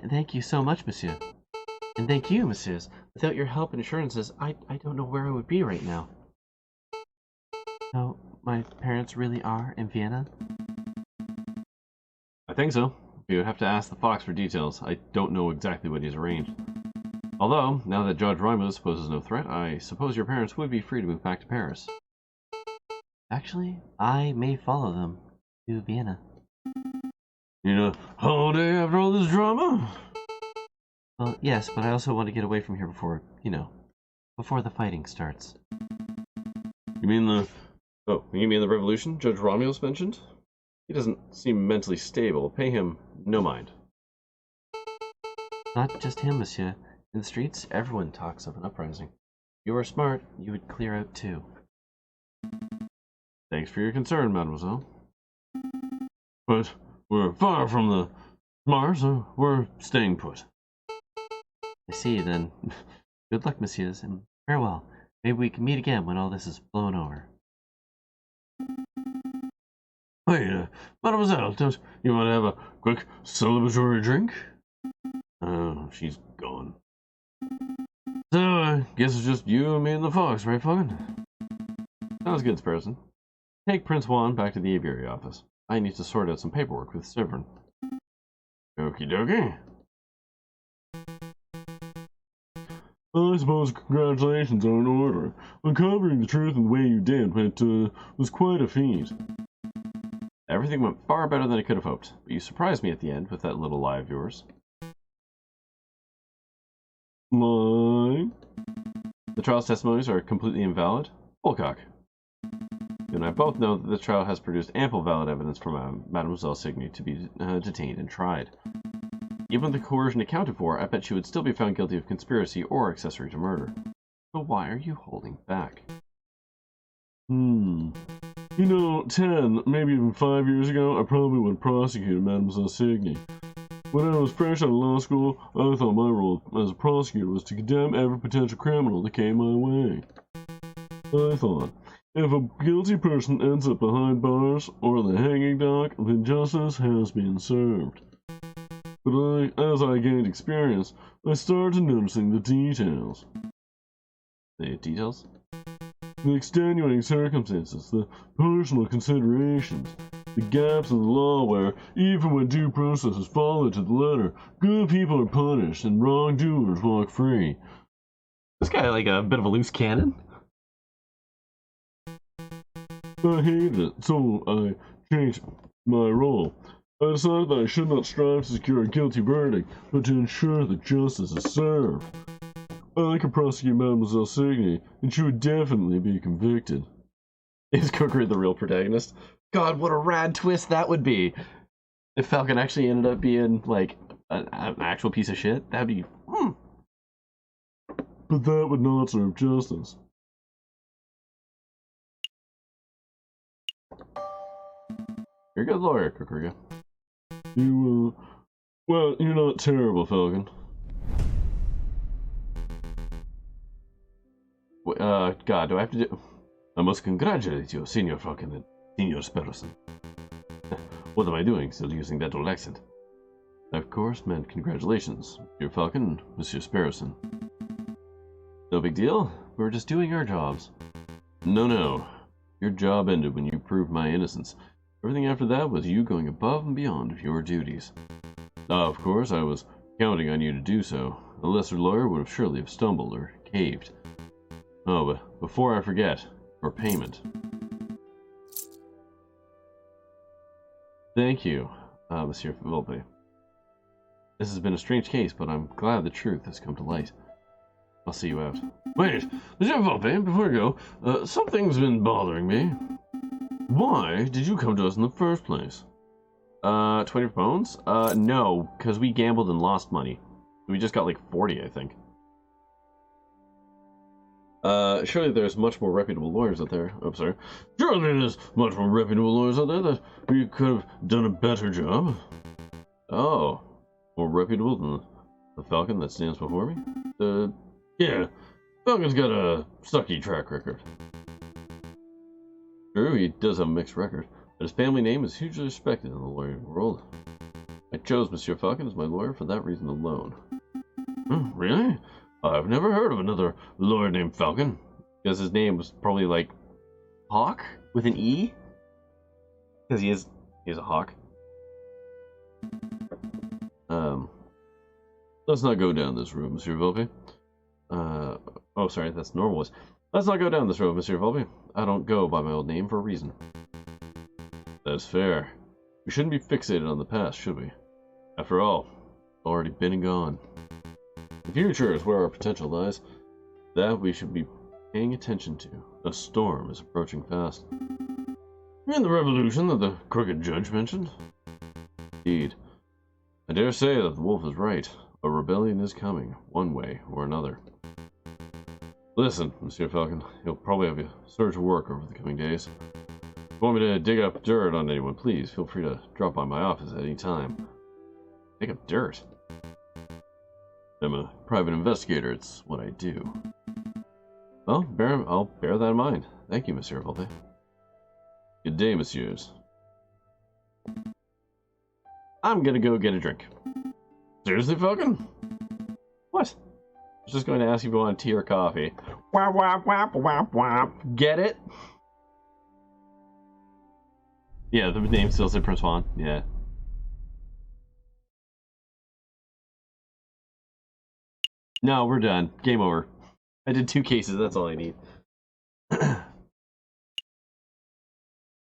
S3: Thank you so much, monsieur. And thank you, messieurs. Without your help and assurances, I don't know where I would be right now. So, my parents really are in Vienna?
S1: I think so. You would have to ask the Fox for details. I don't know exactly what he's arranged. Although, now that Judge Romulus poses no threat, I suppose your parents would be free to move back to Paris.
S3: Actually, I may follow them to Vienna.
S1: You know, holiday after all this drama?
S3: Well, yes, but I also want to get away from here before, before the fighting starts.
S1: You mean the revolution Judge Romulus mentioned? He doesn't seem mentally stable. Pay him no mind.
S3: Not just him, monsieur. In the streets, everyone talks of an uprising. If you were smart, you would clear out too.
S1: Thanks for your concern, mademoiselle. But we're far from the smart, so we're staying put.
S3: I see, then. Good luck, messieurs, and farewell. Maybe we can meet again when all this is blown over.
S1: Wait, mademoiselle, don't you want to have a quick celebratory drink? Oh, she's gone. So, I guess it's just you and me and the Fox, right, Falcon? Sounds good, Sparrowson. Take Prince Juan back to the aviary office. I need to sort out some paperwork with Severin. Okie dokie.
S4: I suppose congratulations are in order. Uncovering the truth in the way you did was quite a feat.
S1: Everything went far better than I could have hoped, but you surprised me at the end with that little lie of yours.
S4: Lying?
S1: The trial's testimonies are completely invalid? Bullcock. You and I both know that the trial has produced ample valid evidence for Mademoiselle Signy to be detained and tried. Even with the coercion accounted for, I bet she would still be found guilty of conspiracy or accessory to murder. So why are you holding back?
S4: You know, 10, maybe even 5 years ago, I probably would have prosecuted Mademoiselle Signy. When I was fresh out of law school, I thought my role as a prosecutor was to condemn every potential criminal that came my way. I thought, if a guilty person ends up behind bars or the hanging dock, then justice has been served. But as I gained experience, I started noticing the details.
S1: The details?
S4: The extenuating circumstances, the personal considerations, the gaps in the law where, even when due process is followed to the letter, good people are punished and wrongdoers walk free.
S1: This guy like a bit of a loose cannon?
S4: I hated it, so I changed my role. I decided that I should not strive to secure a guilty verdict, but to ensure that justice is served. I could prosecute Mademoiselle Signy, and she would definitely be convicted.
S1: Is Cookery the real protagonist? God, what a rad twist that would be! If Falcon actually ended up being, like, an actual piece of shit, that'd be...
S4: But that would not serve justice.
S1: You're a good lawyer, Cookery.
S4: Well, you're not terrible, Falcon.
S1: God, do I have to do... I must congratulate you, Senior Falcon and Senior Sparrowson. What am I doing, still using that old accent? I, of course, meant congratulations, Monsieur Falcon and Monsieur Sparrowson. No big deal, we were just doing our jobs. No. Your job ended when you proved my innocence. Everything after that was you going above and beyond your duties. Of course, I was counting on you to do so. A lesser lawyer would have surely have stumbled or caved. Oh, but before I forget, for payment. Thank you, Monsieur Volpe. This has been a strange case, but I'm glad the truth has come to light. I'll see you out. Wait, Monsieur Volpe, before you go, something's been bothering me. Why did you come to us in the first place? 20 bones? No, because we gambled and lost money. We just got like 40, I think. Surely there's much more reputable lawyers out there. Oh, sorry. Surely there's much more reputable lawyers out there that we could have done a better job. Oh, more reputable than the Falcon that stands before me? Yeah, Falcon's got a sucky track record. True, he does have a mixed record, but his family name is hugely respected in the lawyering world. I chose Monsieur Falcon as my lawyer for that reason alone. Really? I've never heard of another lawyer named Falcon. Because his name was probably like Hawk with an E? Because he is a hawk. Let's not go down this road, Monsieur Volpe. Oh, sorry, that's normal voice. Let's not go down this road, Monsieur Volpe. I don't go by my old name for a reason. That's fair. We shouldn't be fixated on the past, should we? After all, already been and gone. The future is where our potential lies. That we should be paying attention to. A storm is approaching fast. And the revolution that the crooked judge mentioned? Indeed. I dare say that the wolf is right. A rebellion is coming, one way or another. Listen, Monsieur Falcon, you'll probably have a surge of work over the coming days. If you want me to dig up dirt on anyone, please feel free to drop by my office at any time. Dig up dirt? I'm a private investigator, it's what I do. Well, I'll bear that in mind. Thank you, Monsieur Volpe. Good day, messieurs. I'm gonna go get a drink. Seriously, Falcon? What? I was just going to ask if you want tea or coffee. Wap, wap, wap, wap, wap. Get it? Yeah, the name still said Prince Juan. Yeah. No, we're done. Game over. I did 2 cases, that's all I need.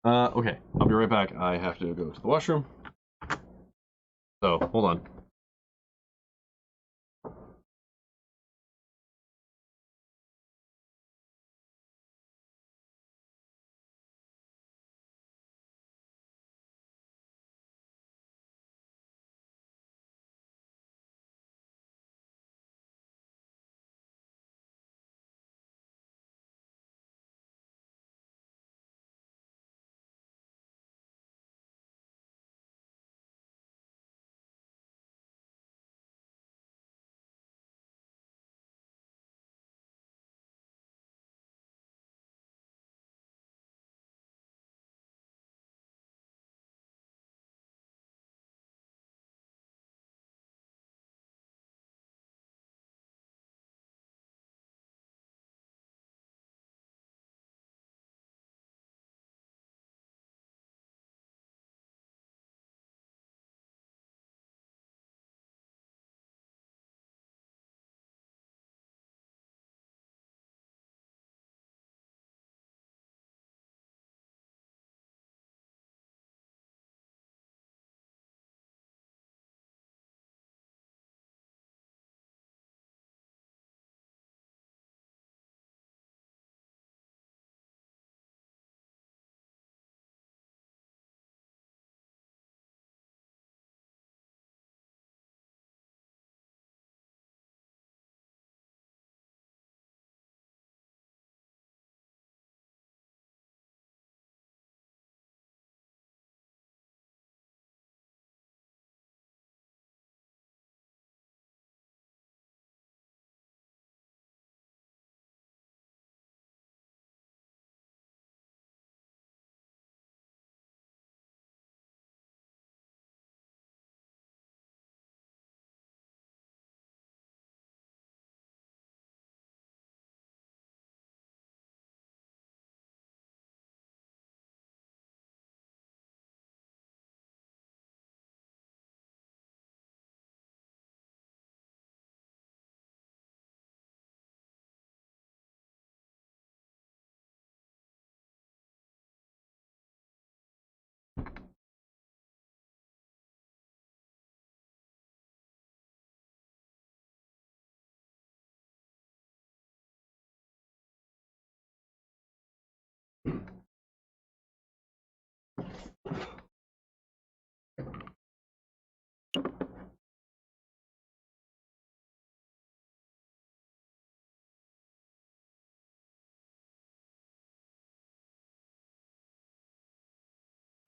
S1: Okay, I'll be right back. I have to go to the washroom. So, hold on.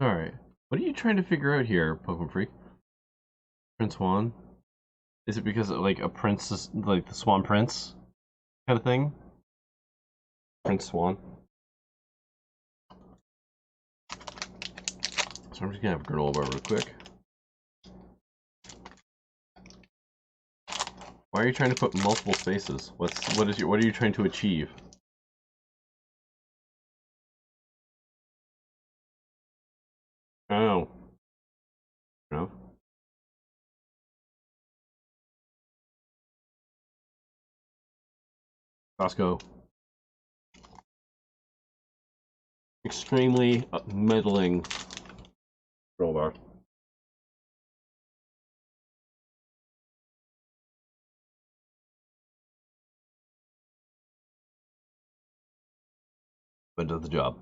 S1: Alright. What are you trying to figure out here, Pokemon Freak? Prince Juan? Is it because of, like, a princess, like the Swan Prince kind of thing? Prince Swan? So I'm just gonna have a granola bar real quick. Why are you trying to put multiple spaces? What are you trying to achieve? Oh. No. Costco. Extremely meddling granola bar. But does the job.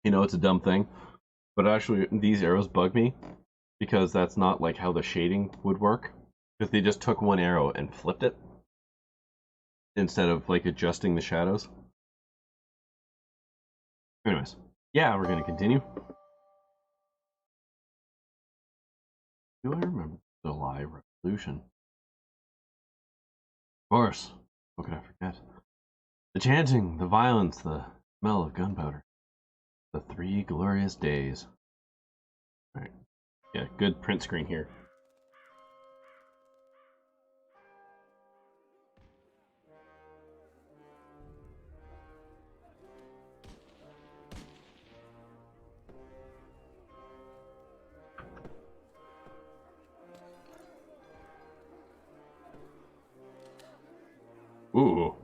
S1: You know, it's a dumb thing, but actually these arrows bug me because that's not like how the shading would work. Because they just took one arrow and flipped it instead of like adjusting the shadows. Anyways, yeah, we're gonna continue. Do I remember the July Revolution? Of course. What could I forget? The chanting, the violence, the smell of gunpowder. The 3 glorious days. Alright. Yeah, good print screen here. Ooh.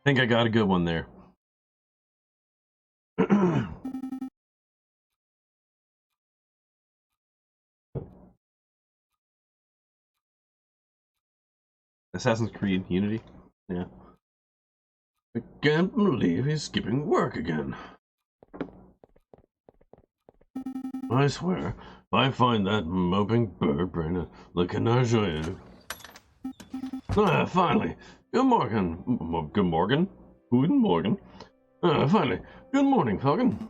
S1: I think I got a good one there. Assassin's Creed Unity? Yeah. I can't believe he's skipping work again. I swear, if I find that moping bird brain le canard. Ah, finally. Good morning. Good morning? Guten Morgen. Finally. Good morning, Falcon.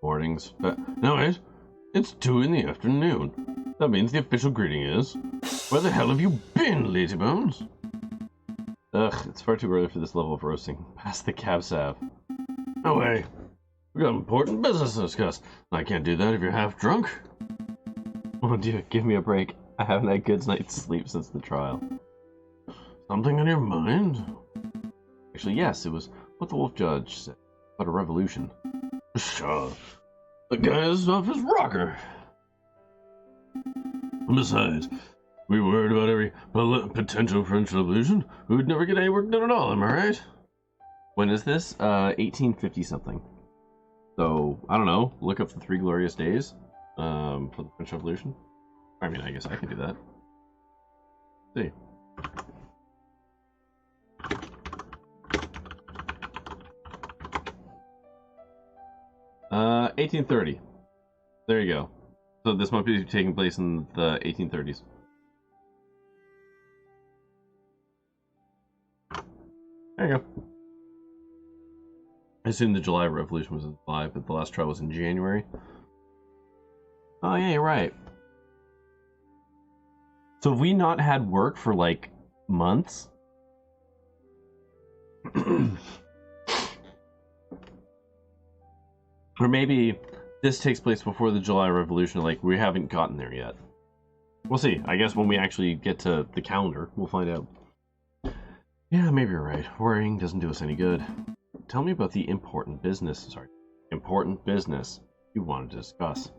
S1: Mornings. No, wait. It's 2 in the afternoon. That means the official greeting is, where the hell have you been, lazybones? Ugh, it's far too early for this level of roasting. Pass the cab sav. No way. We got important business to discuss. I can't do that if you're half drunk. Oh dear, give me a break. I haven't had a good night's sleep since the trial. Something on your mind? Actually, yes, it was what the Wolf Judge said about a revolution. Pshaw. The guy is off his rocker. Besides, we worried about every potential French revolution. We'd never get any work done at all, am I right? When is this? 1850 something. So, I don't know, look up the 3 glorious days for the French Revolution. I mean, I guess I can do that. Let's see. Uh, 1830. There you go. So this might be taking place in the 1830s. There you go. I assume the July Revolution was in July, but the last trial was in January. Oh yeah, you're right. So have we not had work for like months? Or maybe this takes place before the July Revolution. Like, we haven't gotten there yet. We'll see. I guess when we actually get to the calendar, we'll find out. Yeah, maybe you're right. Worrying doesn't do us any good. Tell me about the important business you wanted to discuss.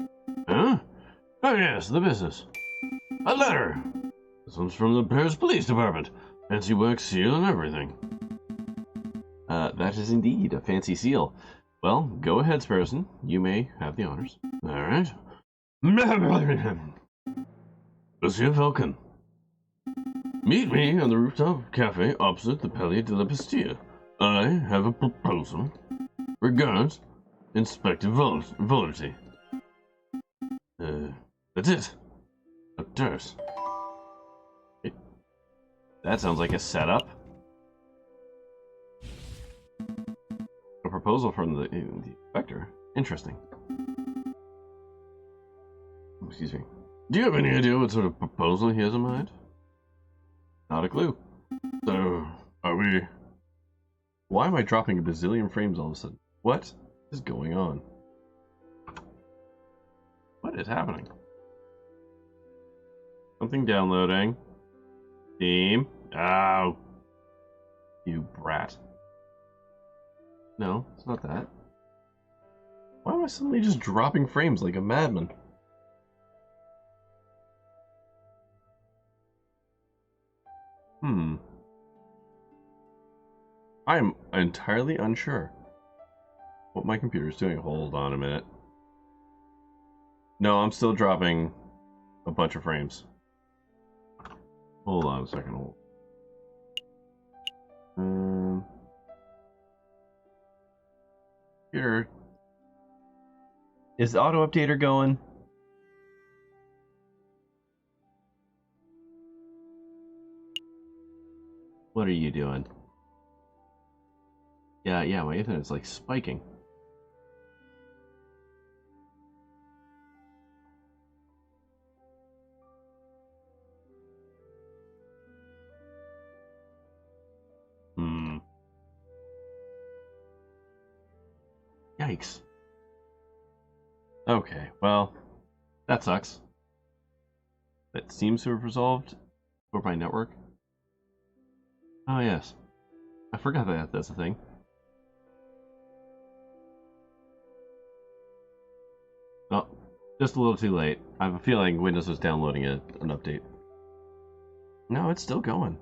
S4: Huh? Oh yes, the business. A letter! This one's from the Paris Police Department. Fancy wax seal and everything.
S1: That is indeed a fancy seal. Well, go ahead, Sparrowson. You may have the honors.
S4: Alright. Monsieur Falcon. Meet me on the rooftop cafe opposite the Palais de la Bastille. I have a proposal. Regards, Inspector Volerty. That's it. A terse.
S1: That sounds like a setup. A proposal from the inspector. Interesting. Excuse me.
S4: Do you have any idea what sort of proposal he has in mind?
S1: Not a clue.
S4: So, are we...
S1: Why am I dropping a bazillion frames all of a sudden? What is going on? What is happening? Something downloading. Steam. Oh. You brat. No, it's not that. Why am I suddenly just dropping frames like a madman? I am entirely unsure what my computer is doing. Hold on a minute. No, I'm still dropping a bunch of frames. Hold on a second. Hold. Computer. Is the auto updater going? What are you doing? Yeah, my internet's like spiking. Yikes. Okay, well, that sucks. That seems to have resolved for my network. Oh yes. I forgot that that's a thing. Oh, just a little too late. I have a feeling Windows was downloading an update. No, it's still going.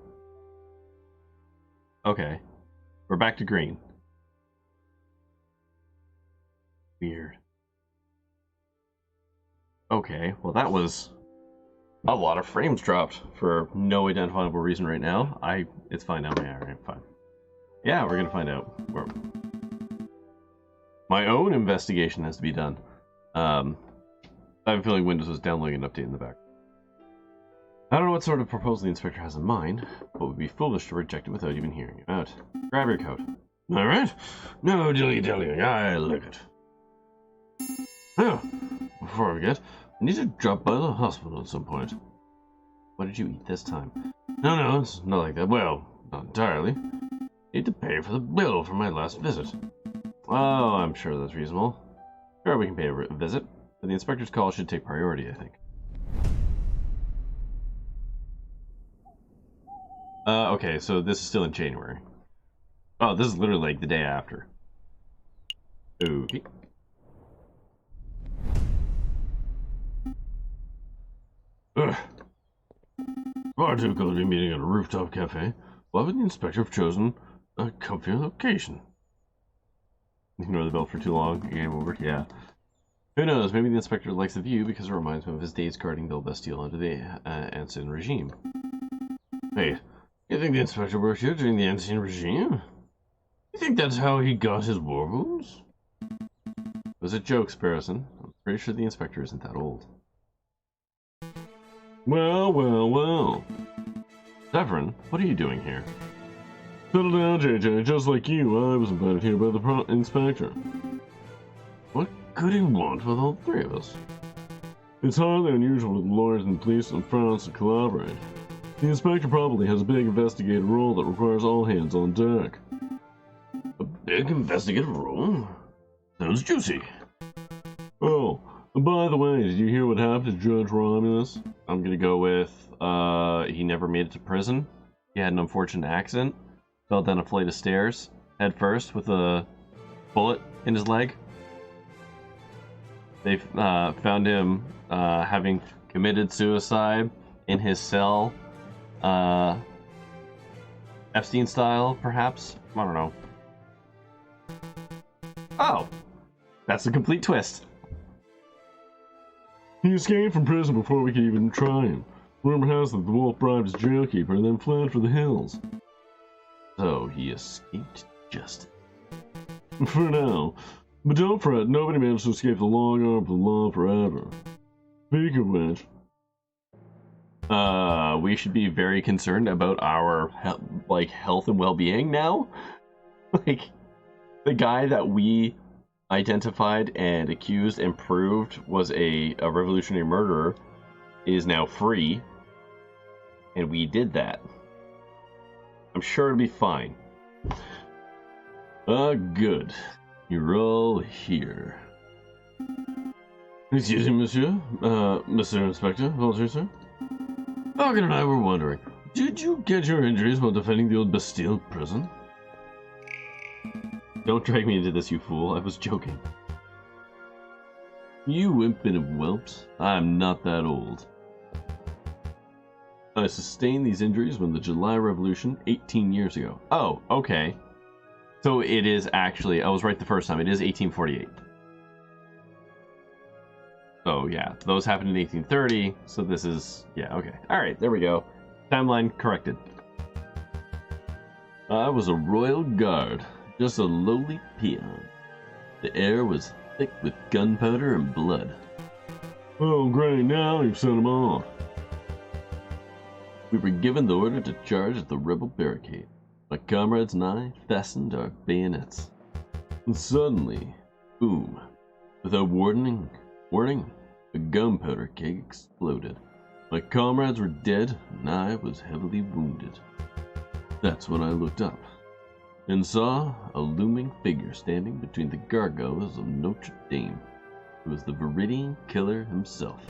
S1: Okay. We're back to green. Weird. Okay, well that was a lot of frames dropped for no identifiable reason right now. It's fine now. Yeah, right, fine. Yeah, we're gonna find out. My own investigation has to be done. I have a feeling Windows was downloading an update in the back. I don't know what sort of proposal the inspector has in mind, but it would be foolish to reject it without even hearing it out. Grab your coat.
S4: Alright. No dilly-dallying. I like it. Oh, before I forget, I need to drop by the hospital at some point.
S1: What did you eat this time?
S4: No, it's not like that. Well, not entirely. Need to pay for the bill for my last visit.
S1: Oh, I'm sure that's reasonable. Sure, we can pay a visit, but the inspector's call should take priority, I think. Okay, so this is still in January. Oh, this is literally like the day after. Okay.
S4: Ugh. Far too cold to be meeting at a rooftop cafe. Why would the inspector have chosen a comfy location?
S1: Ignore the bell for too long. Game over. Yeah. Who knows? Maybe the inspector likes the view because it reminds him of his days guarding the Bastille under the Ancien regime.
S4: Hey, you think the inspector worked here during the Ancien regime? You think that's how he got his war wounds?
S1: It was a joke, Sparrowson. I'm pretty sure the inspector isn't that old.
S4: Well.
S1: Severin, what are you doing here?
S4: Settle down, JJ. Just like you, I was invited here by the inspector.
S1: What could he want with all three of us?
S4: It's hardly unusual for the lawyers and police in France to collaborate. The inspector probably has a big investigative role that requires all hands on deck.
S1: A big investigative role? Sounds juicy.
S4: Oh, By the way, did you hear what happened to Judge Romulus?
S1: I'm gonna go with, he never made it to prison. He had an unfortunate accident. Fell down a flight of stairs, head first, with a bullet in his leg. They found him having committed suicide in his cell. Epstein style, perhaps? I don't know. Oh! That's a complete twist.
S4: He escaped from prison before we could even try him. Rumor has it the wolf bribed his jailkeeper and then fled for the hills.
S1: So he escaped justice.
S4: For now. But don't fret, nobody managed to escape the long arm of the law forever. Speaking of which...
S1: we should be very concerned about our, health and well-being now? Like, the guy that we identified and accused and proved was a revolutionary murderer is now free. And we did that. I'm sure it'll be fine.
S4: Good. You're all here. Excuse me, monsieur. Mr. Inspector, apologies, sir. Falcon and I were wondering, did you get your injuries while defending the old Bastille prison?
S1: Don't drag me into this, you fool. I was joking.
S4: You impudent whelps. I'm not that old. I sustained these injuries when the July Revolution 18 years ago.
S1: Oh, okay. So it is actually, I was right the first time, it is 1848. Oh yeah, those happened in 1830, so this is, yeah, okay. Alright, there we go. Timeline corrected.
S4: I was a royal guard, just a lowly peon. The air was thick with gunpowder and blood. Oh great, now you've sent them off. We were given the order to charge at the rebel barricade. My comrades and I fastened our bayonets. And suddenly, boom, without warning, a gunpowder keg exploded. My comrades were dead, and I was heavily wounded. That's when I looked up, and saw a looming figure standing between the gargoyles of Notre Dame. It was the Viridian Killer himself.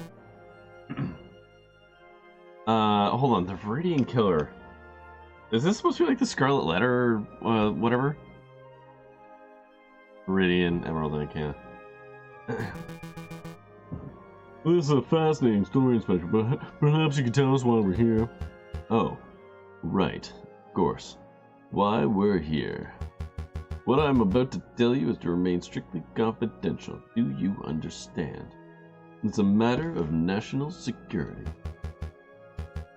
S1: Hold on, the Viridian Killer. Is this supposed to be like the Scarlet Letter or whatever? Viridian, Emerald, and Canna.
S4: This is a fascinating story, Inspector, but perhaps you could tell us why we're here. Oh, right, of course. Why we're here. What I'm about to tell you is to remain strictly confidential. Do you understand? It's a matter of national security.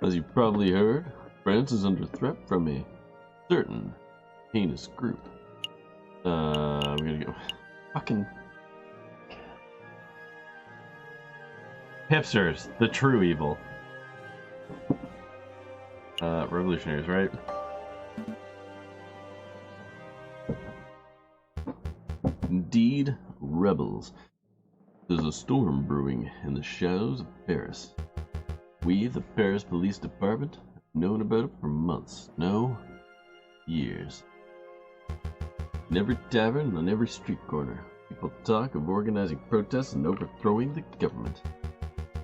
S4: As you've probably heard, France is under threat from a certain heinous group. We're gonna go.
S1: Fucking hipsters, the true evil. Revolutionaries, right?
S4: Indeed, rebels. There's a storm brewing in the shadows of Paris. We, the Paris Police Department, have known about it for months. No, years. In every tavern, on every street corner, people talk of organizing protests and overthrowing the government.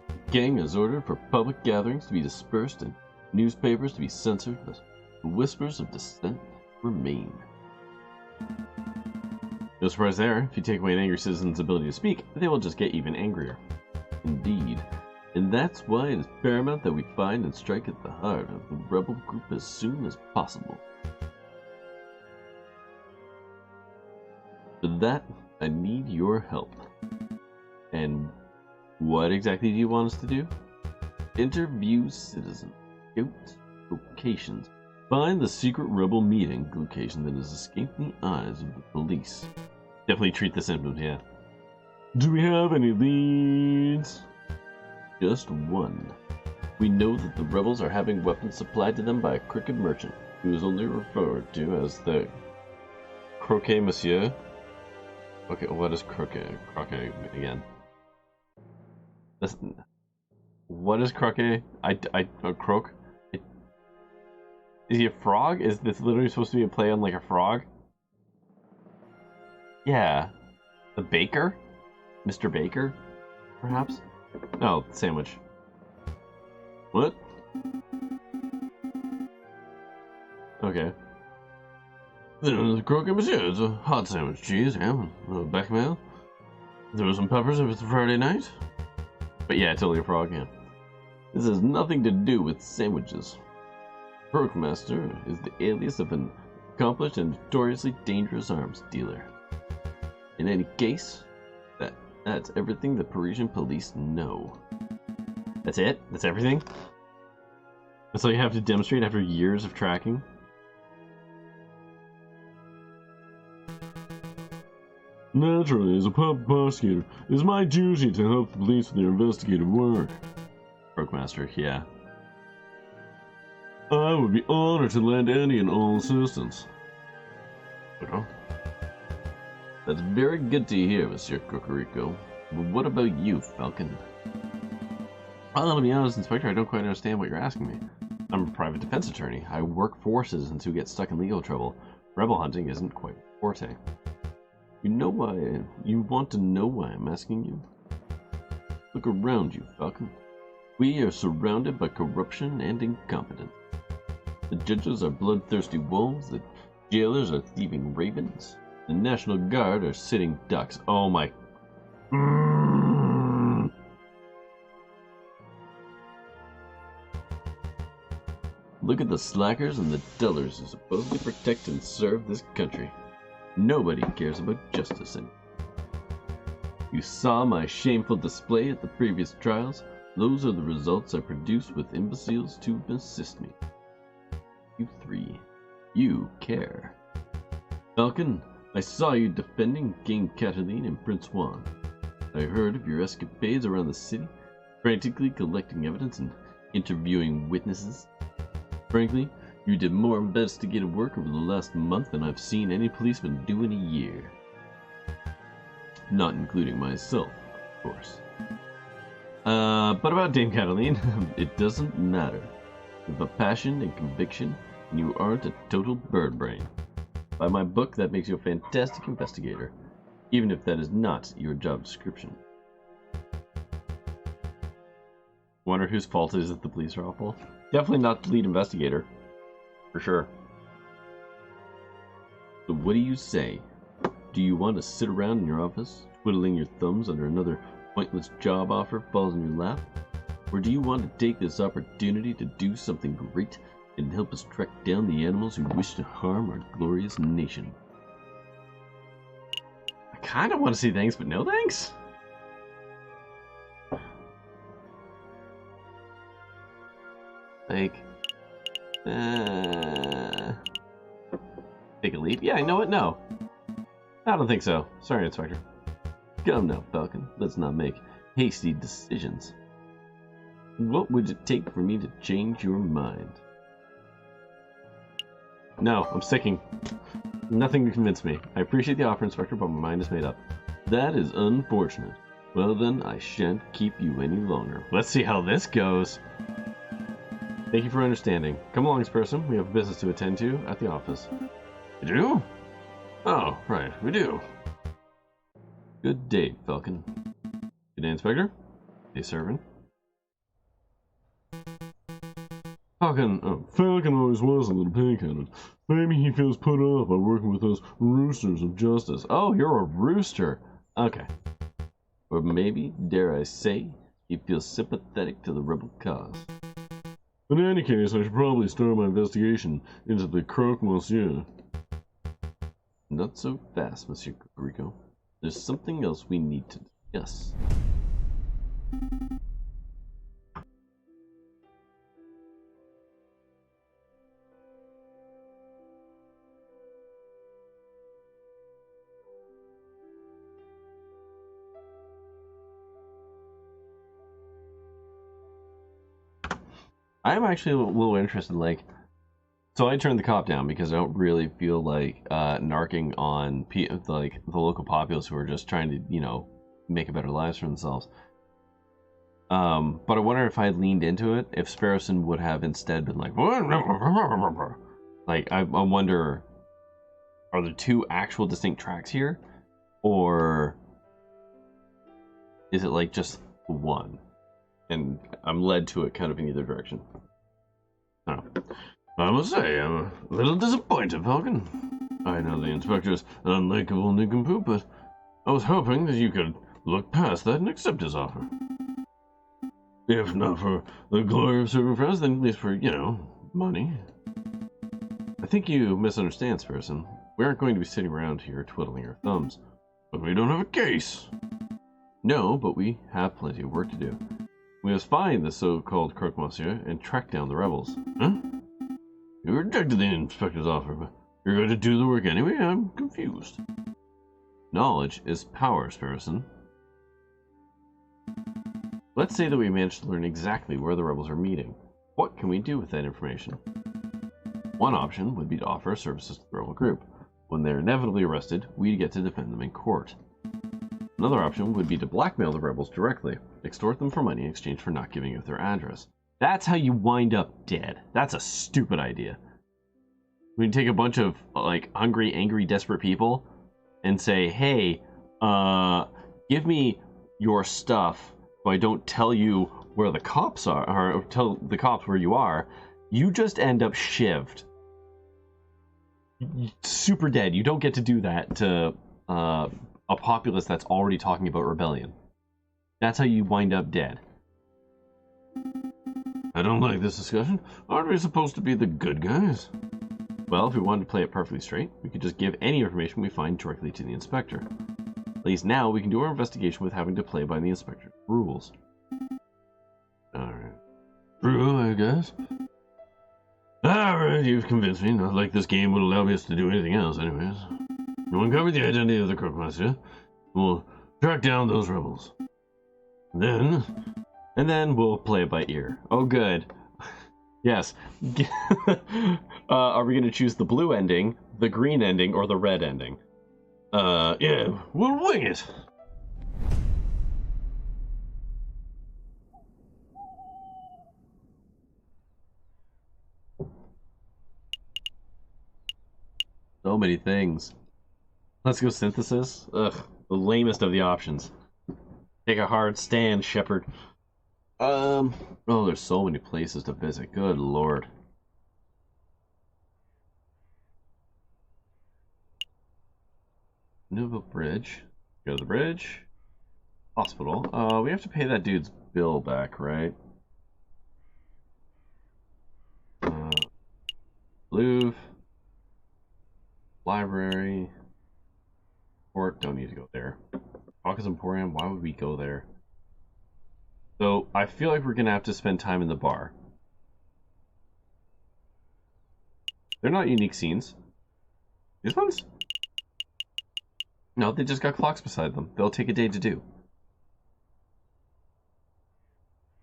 S4: The gang has ordered for public gatherings to be dispersed and newspapers to be censored, but the whispers of dissent remain.
S1: No surprise there. If you take away an angry citizen's ability to speak, they will just get even angrier.
S4: Indeed. And that's why it is paramount that we find and strike at the heart of the rebel group as soon as possible. For that, I need your help. And what exactly do you want us to do? Interview citizens, scout locations, find the secret rebel meeting location that has escaped the eyes of the police.
S1: Definitely treat this input, yeah.
S4: Do we have any leads? Just one. We know that the rebels are having weapons supplied to them by a crooked merchant, who is only referred to as the
S1: Croquet Monsieur. Okay, what is croquet? Croquet again. That's, what is croquet? Croak? Is he a frog? Is this literally supposed to be a play on like a frog? Yeah. The baker? Mr. Baker? perhaps? Oh, sandwich.
S4: What?
S1: Okay.
S4: The croquet monsieur. It's a hot sandwich, cheese, ham, bechamel. Throw some peppers if it's a Friday night.
S1: But yeah, totally a frog, yeah.
S4: This has nothing to do with sandwiches. Croquemaster is the alias of an accomplished and notoriously dangerous arms dealer. In any case, that's everything the Parisian police know.
S1: That's it? That's everything? That's all you have to demonstrate after years of tracking?
S4: Naturally, as a public prosecutor, it is my duty to help the police with their investigative work.
S1: Croquemaster, yeah.
S4: I would be honored to lend any and all assistance.
S1: Okay.
S4: That's very good to hear, Monsieur Cocorico. But what about you, Falcon?
S1: Well, to be honest, Inspector, I don't quite understand what you're asking me. I'm a private defense attorney. I work for citizens who get stuck in legal trouble. Rebel hunting isn't quite my forte.
S4: You know why? You want to know why I'm asking you? Look around you, Falcon. We are surrounded by corruption and incompetence. The judges are bloodthirsty wolves, the jailers are thieving ravens, the National Guard are sitting ducks.
S1: Oh my...
S4: Look at the slackers and the dullers who supposedly protect and serve this country. Nobody cares about justice anymore. You saw my shameful display at the previous trials. Those are the results I produce with imbeciles to assist me. You three, you care. Falcon, I saw you defending King Cataline and Prince Juan. I heard of your escapades around the city, frantically collecting evidence and interviewing witnesses. Frankly, you did more investigative work over the last month than I've seen any policeman do in a year. Not including myself, of course.
S1: But about Dame Cataline?
S4: It doesn't matter. With a passion and conviction, you aren't a total bird brain. By my book, that makes you a fantastic investigator, even if that is not your job description.
S1: Wonder whose fault it is that the police are awful. Definitely not the lead investigator. For sure.
S4: So what do you say? Do you want to sit around in your office, twiddling your thumbs under another pointless job offer falls in your lap? Or do you want to take this opportunity to do something great and help us track down the animals who wish to harm our glorious nation?
S1: I kind of want to see thanks, but no thanks? Like, take a leap? Yeah, you know what? No. I don't think so. Sorry, Inspector.
S4: Come now, Falcon. Let's not make hasty decisions. What would it take for me to change your mind?
S1: No, I'm sticking. Nothing to convince me. I appreciate the offer, Inspector, but my mind is made up.
S4: That is unfortunate. Well then, I shan't keep you any longer.
S1: Let's see how this goes. Thank you for understanding. Come along, Spurson. We have business to attend to at the office.
S4: You do? Oh, right, we do. Good day, Falcon.
S1: Good day, Inspector. Hey, servant.
S4: Falcon
S3: always was a little pig-headed. Maybe he feels put off by working with those roosters of justice.
S1: Oh, you're a rooster. Okay.
S4: Or maybe, dare I say, he feels sympathetic to the rebel cause.
S3: In any case, I should probably start my investigation into the croque monsieur.
S4: Not so fast, Monsieur Cocorico. There's something else we need to discuss.
S1: I'm actually a little interested, like, so I turned the cop down because I don't really feel like narking on like the local populace who are just trying to, you know, make a better lives for themselves. But I wonder if I had leaned into it, if Sparrowson would have instead been like, I wonder, are there two actual distinct tracks here, or is it like just 1. And I'm led to it kind of in either direction.
S4: Oh. I must say, I'm a little disappointed, Falcon. I know the inspector's an unlikable nincompoop, but I was hoping that you could look past that and accept his offer. If not for the glory of serving friends, then at least for, money.
S1: I think you misunderstand, Sparrowson. We aren't going to be sitting around here twiddling our thumbs.
S4: But we don't have a case.
S1: No, but we have plenty of work to do. We must find the so-called croque monsieur and track down the rebels.
S4: Huh? You rejected the inspector's offer, but you're going to do the work anyway? I'm confused.
S1: Knowledge is power, Sparrowson. Let's say that we managed to learn exactly where the rebels are meeting. What can we do with that information? One option would be to offer services to the rebel group. When they're inevitably arrested, we get to defend them in court. Another option would be to blackmail the rebels directly, extort them for money in exchange for not giving up their address. That's how you wind up dead. That's a stupid idea. We can take a bunch of, hungry, angry, desperate people and say, hey, give me your stuff so I don't tell you where the cops are, or tell the cops where you are. You just end up shivved. Super dead. You don't get to do that to a populace that's already talking about rebellion. That's how you wind up dead.
S4: I don't like this discussion. Aren't we supposed to be the good guys?
S1: Well, if we wanted to play it perfectly straight, we could just give any information we find directly to the inspector. At least now we can do our investigation with having to play by the inspector's rules.
S4: Alright. True, I guess. Alright, you've convinced me. Not like this game would allow us to do anything else, anyways. We'll uncover the identity of the croque monsieur. We'll track down those rebels.
S1: And then we'll play it by ear. Oh, good. Yes. Are we going to choose the blue ending, the green ending, or the red ending?
S4: Yeah, we'll wing it.
S1: So many things. Let's go synthesis. Ugh, the lamest of the options. Take a hard stand, Shepard. Oh, there's so many places to visit. Good lord. Newville Bridge. Go to the bridge. Hospital. We have to pay that dude's bill back, right? Louvre. Library. Port. Don't need to go there. Caucus Emporium. Why would we go there? So, I feel like we're going to have to spend time in the bar. They're not unique scenes. These ones? No, they just got clocks beside them. They'll take a day to do.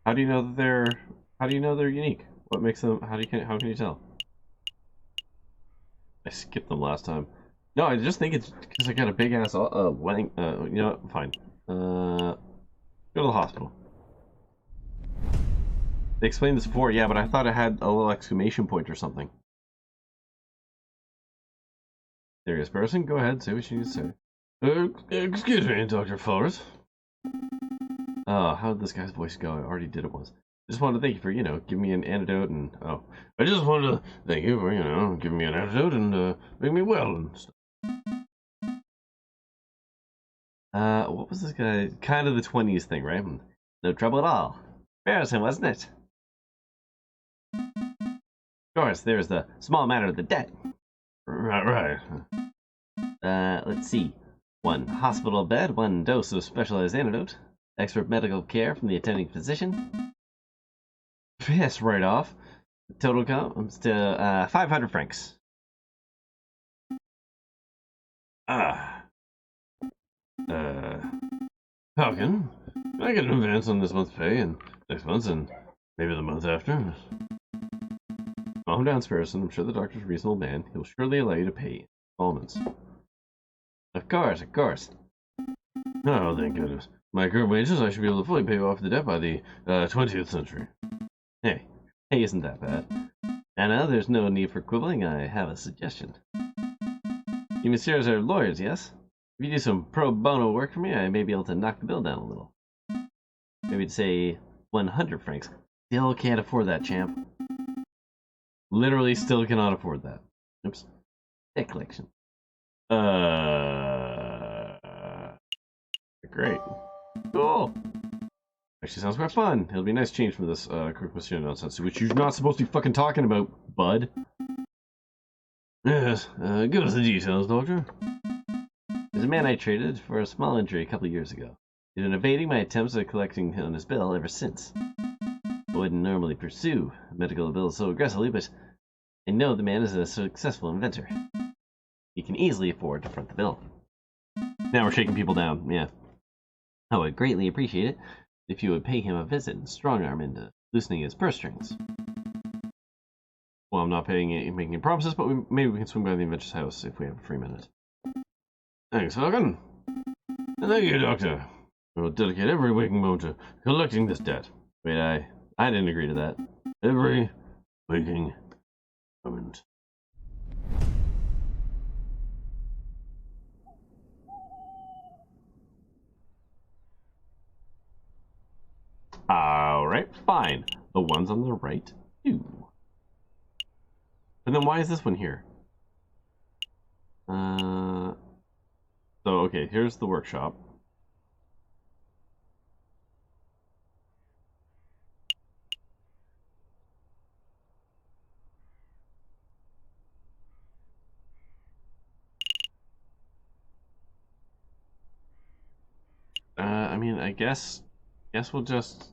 S1: How do you know that they're unique? What makes them, how can you tell? I skipped them last time. No, I just think it's because I got a big ass wedding. You know what? Fine. Go to the hospital. They explained this before, yeah, but I thought it had a little exclamation point or something. There is person. Go ahead, say what you need to say.
S4: Excuse me, Dr. Flores.
S1: Oh, how did this guy's voice go? I already did it once. I just wanted to thank you for, giving me an antidote and,
S4: I just wanted to thank you for, giving me an antidote and, making me well and stuff.
S1: What was this guy? Kind of the 20s thing, right? No trouble at all. Embarrassing, wasn't it? Of course, there's the small matter of the debt.
S4: Right.
S1: Let's see. 1 hospital bed, 1 dose of specialized antidote, expert medical care from the attending physician. Yes, right off. Total comes to 500 francs.
S4: Falcon, can I get an advance on this month's pay and next month's and maybe the month after?
S1: Calm down, Sparrowson. I'm sure the doctor's a reasonable man. He'll surely allow you to pay installments. Of course, of course.
S4: Oh, thank goodness. My current wages, I should be able to fully pay off the debt by the 20th century.
S1: Hey, isn't that bad? Anna, there's no need for quibbling. I have a suggestion. You messieurs are lawyers, yes? If you do some pro bono work for me, I may be able to knock the bill down a little.
S3: Maybe to say 100 francs. Still can't afford that, champ. Literally still cannot afford that. Oops. Debt collection. Great. Cool. Actually sounds quite fun. It'll be a nice change from this quick question nonsense, which you're not supposed to be fucking talking about, bud. Yes, give us the details, Doctor. There's a man I traded for a small injury a couple of years ago. He's been evading my attempts at collecting on his bill ever since. I wouldn't normally pursue medical bills so aggressively, but I know the man is a successful inventor. He can easily afford to front the bill. Now we're shaking people down, yeah. I would greatly appreciate it if you would pay him a visit and strong-arm into loosening his purse strings. Well, I'm not making any promises, but maybe we can swing by the inventor's house if we have a free minute. Thanks, Falcon. And thank you, Doctor. I will dedicate every waking moment to collecting this debt. Wait, I didn't agree to that. Every waking moment. Alright, fine. The ones on the right do. And then why is this one here? So, okay, here's the workshop. I mean, I guess we'll just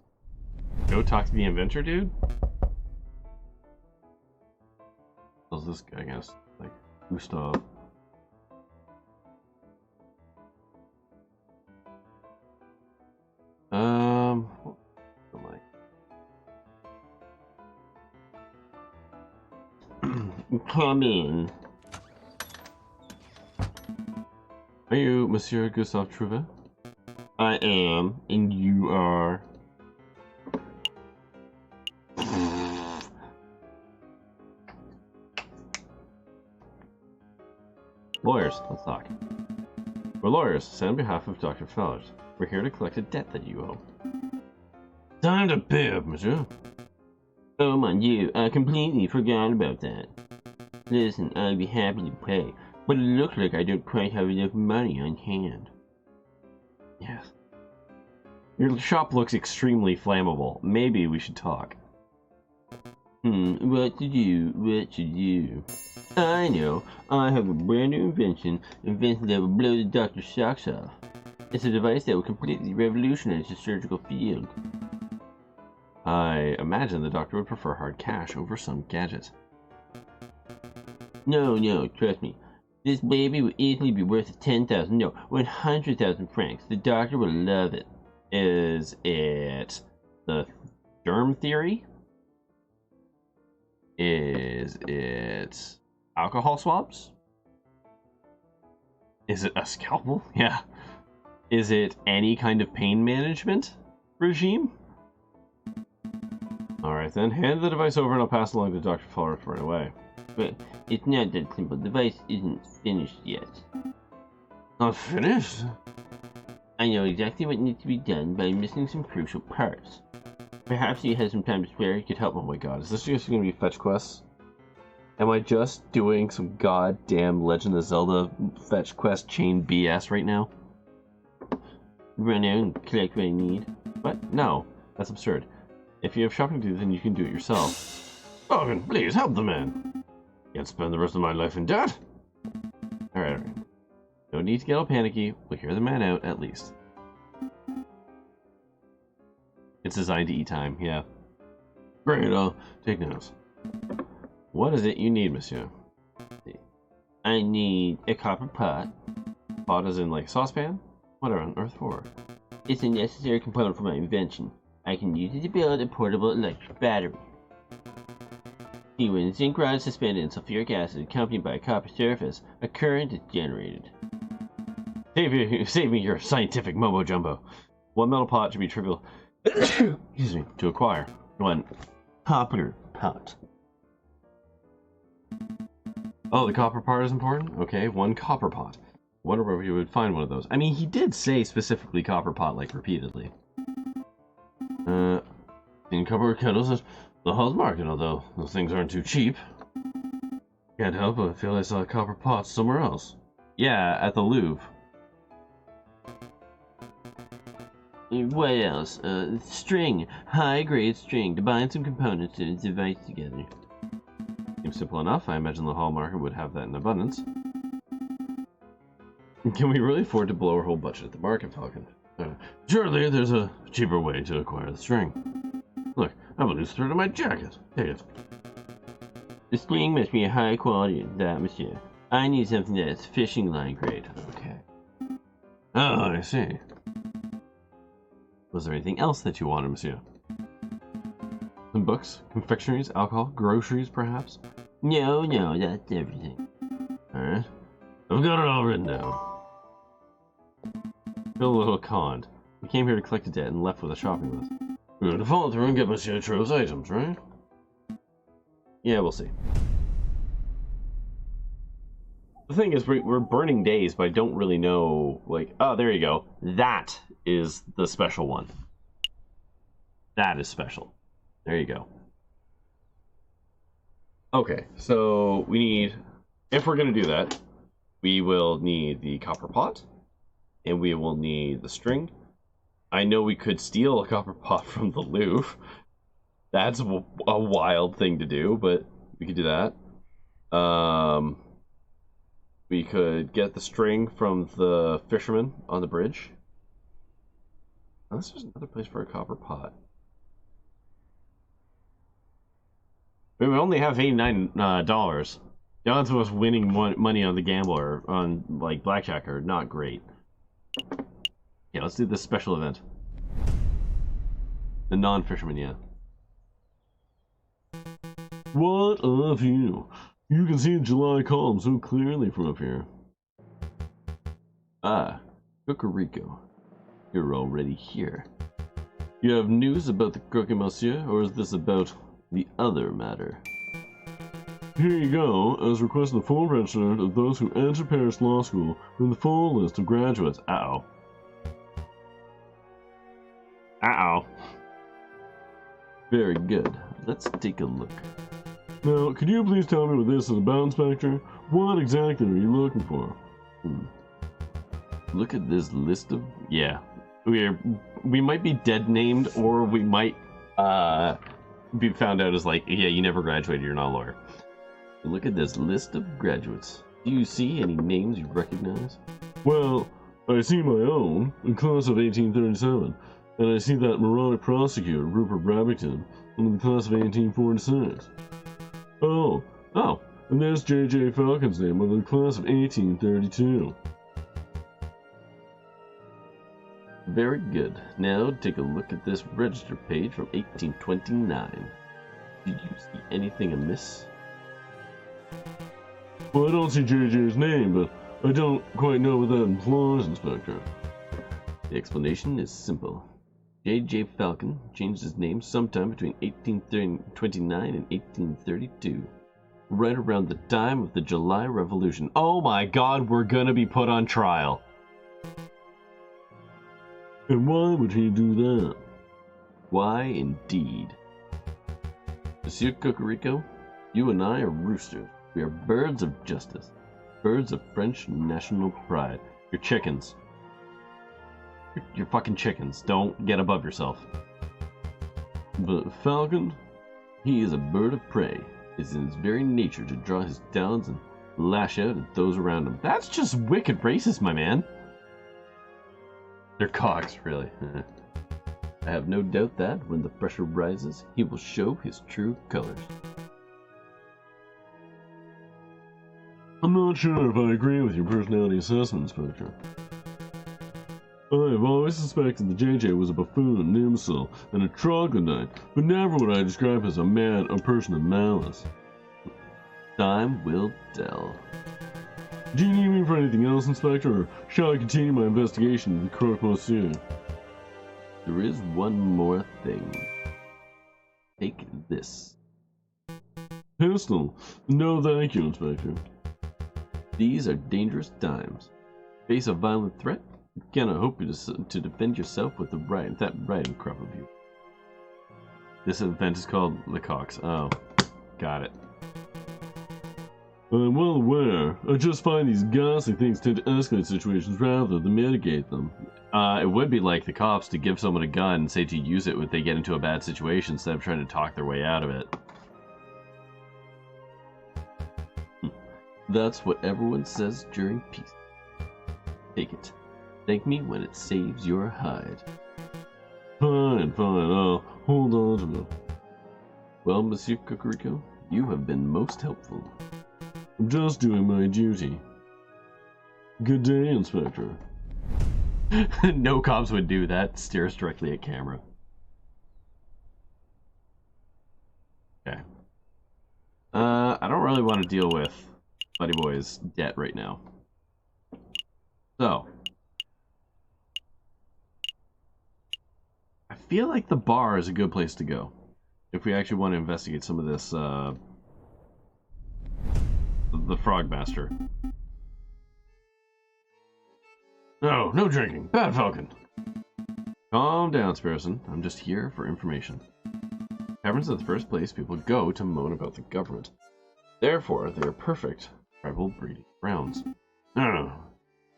S3: go talk to the inventor dude. Who's this guy, I guess? Like, Gustav. Come in. Are you Monsieur Gustav Trouve? I am, and you are. Lawyers, let's talk. We're lawyers, sent on behalf of Dr. Phoneix. We're here to collect a debt that you owe. Time to pay up, monsieur. Oh, mon Dieu, I completely forgot about that. Listen, I'd be happy to pay, but it looks like I don't quite have enough money on hand. Yes. Your shop looks extremely flammable. Maybe we should talk. What to do? I know. I have a brand new invention that will blow the doctor's socks off. It's a device that will completely revolutionize the surgical field. I imagine the doctor would prefer hard cash over some gadget. No, trust me. This baby will easily be worth 10,000, no, 100,000 francs. The doctor will love it. Is it the germ theory? Is it alcohol swabs? Is it a scalpel? Yeah. Is it any kind of pain management regime? Alright then, hand the device over and I'll pass along to Dr. Phoneix right away. But it's not that simple. The device isn't finished yet. Not finished? I know exactly what needs to be done, but I'm missing some crucial parts. Perhaps you have some time to spare, you could help. Oh my god, is this just gonna be fetch quests? Am I just doing some goddamn Legend of Zelda fetch quest chain BS right now? Run out and collect what I need? What? No, that's absurd. If you have shopping to do, then you can do it yourself. Falcon, please help the man. Can't spend the rest of my life in debt. Alright. No need to get all panicky. We'll hear the man out at least. It's designed to eat time, yeah. Great, I'll take notes. What is it you need, monsieur? I need a copper pot. Pot as in like saucepan? What on earth for? It's a necessary component for my invention. I can use it to build a portable electric battery. When zinc rod is suspended in sulfuric acid accompanied by a copper surface, a current is generated. Save me your scientific mumbo jumbo. One metal pot should be trivial excuse me, to acquire. One copper pot. Oh, the copper part is important? Okay, one copper pot. Wonder where you would find one of those. I mean, he did say specifically copper pot, like, repeatedly.
S4: selling copper kettles at the Hall's Market, although those things aren't too cheap. Can't help but feel I saw copper pots somewhere else.
S3: Yeah, at the Louvre.
S5: What else? String. High-grade string to bind some components to the device together.
S3: Seems simple enough. I imagine the Hall Market would have that in abundance. Can we really afford to blow our whole budget at the market, Falcon?
S4: Surely there's a cheaper way to acquire the string. Look, I have a loose thread in my jacket. Take it.
S5: The string must be a high quality, that, monsieur. I need something that's fishing line grade.
S3: Okay.
S4: Oh, I see.
S3: Was there anything else that you wanted, monsieur? Some books, confectionaries, alcohol, groceries, perhaps?
S5: No, that's everything.
S4: Alright. I've got it all written down.
S3: Feel a little conned. We came here to collect a debt and left with a shopping list.
S4: We're going to follow through and get Monsieur Trove's items, right?
S3: Yeah, we'll see. The thing is, we're burning days, but I don't really know, like... Oh, there you go. That is the special one. That is special. There you go. Okay, so we need... If we're going to do that, we will need the copper pot, and we will need the string. I know we could steal a copper pot from the Louvre. That's a wild thing to do, but we could do that. We could get the string from the fisherman on the bridge. Unless there's another place for a copper pot. We only have $89. The odds of us winning money on the gambler on like blackjack are not great. Yeah, let's do this special event. The non-fisherman, yeah.
S4: What a view! You can see the July column so clearly from up here.
S3: Ah, Cocorico. You're already here. You have news about the croquet monsieur, or is this about the other matter?
S4: Here you go, as requested the full register of those who enter Paris Law School and the full list of graduates.
S3: Uh-oh. Uh-oh. Very good. Let's take a look.
S4: Now, could you please tell me what this is about, Inspector? What exactly are you looking for?
S3: Look at this list of... Yeah. We might be dead named, or we might be found out as like, yeah, you never graduated, you're not a lawyer. Look at this list of graduates. Do you see any names you recognize?
S4: Well, I see my own, the class of 1837, and I see that moronic prosecutor, Rupert Rabington, in the class of 1846. Oh, and there's J.J. Falcon's name in the class of 1832.
S3: Very good. Now take a look at this register page from 1829. Did you see anything amiss?
S4: Well, I don't see JJ's name, but I don't quite know what that implies, Inspector.
S3: The explanation is simple. J.J. Falcon changed his name sometime between 1829 and 1832, right around the time of the July Revolution. Oh my God, we're gonna be put on trial.
S4: And why would he do that?
S3: Why indeed? Monsieur Cocorico, you and I are roosters. We are birds of justice, birds of French national pride. You're chickens. You're fucking chickens. Don't get above yourself.
S4: But Falcon,
S3: he is a bird of prey. It's in his very nature to draw his talons and lash out at those around him. That's just wicked racist, my man. They're cocks, really. I have no doubt that, when the pressure rises, he will show his true colors.
S4: I'm not sure if I agree with your personality assessment, Inspector. I have always suspected that JJ was a buffoon, an imbecile, and a troglodyte, but never would I describe as a man or person of malice.
S3: Time will tell.
S4: Do you need me for anything else, Inspector, or shall I continue my investigation of the croque monsieur?
S3: There is one more thing. Take this.
S4: Pistol? No, thank you, Inspector.
S3: These are dangerous times. Face a violent threat? You cannot hope to defend yourself with that riding crop of you.
S1: This event is called the Cox. Oh, got it.
S4: I'm well aware. I just find these ghastly things tend to escalate situations rather than mitigate them.
S1: It would be like the cops to give someone a gun and say to use it when they get into a bad situation instead of trying to talk their way out of it.
S5: That's what everyone says during peace. Take it. Thank me when it saves your hide.
S4: Fine, I'll hold on to them.
S5: Well, Monsieur Cocorico, you have been most helpful.
S4: I'm just doing my duty. Good day, Inspector.
S1: No cops would do that. Stares directly at camera. Okay. I don't really want to deal with Buddy Boy's debt right now. So. I feel like the bar is a good place to go. If we actually want to investigate some of this, the Frogmaster. No, no drinking. Bad Falcon. Calm down, Sparrowson. I'm just here for information. Taverns are the first place people go to moan about the government. Therefore, they are perfect tribal breeding grounds. Oh,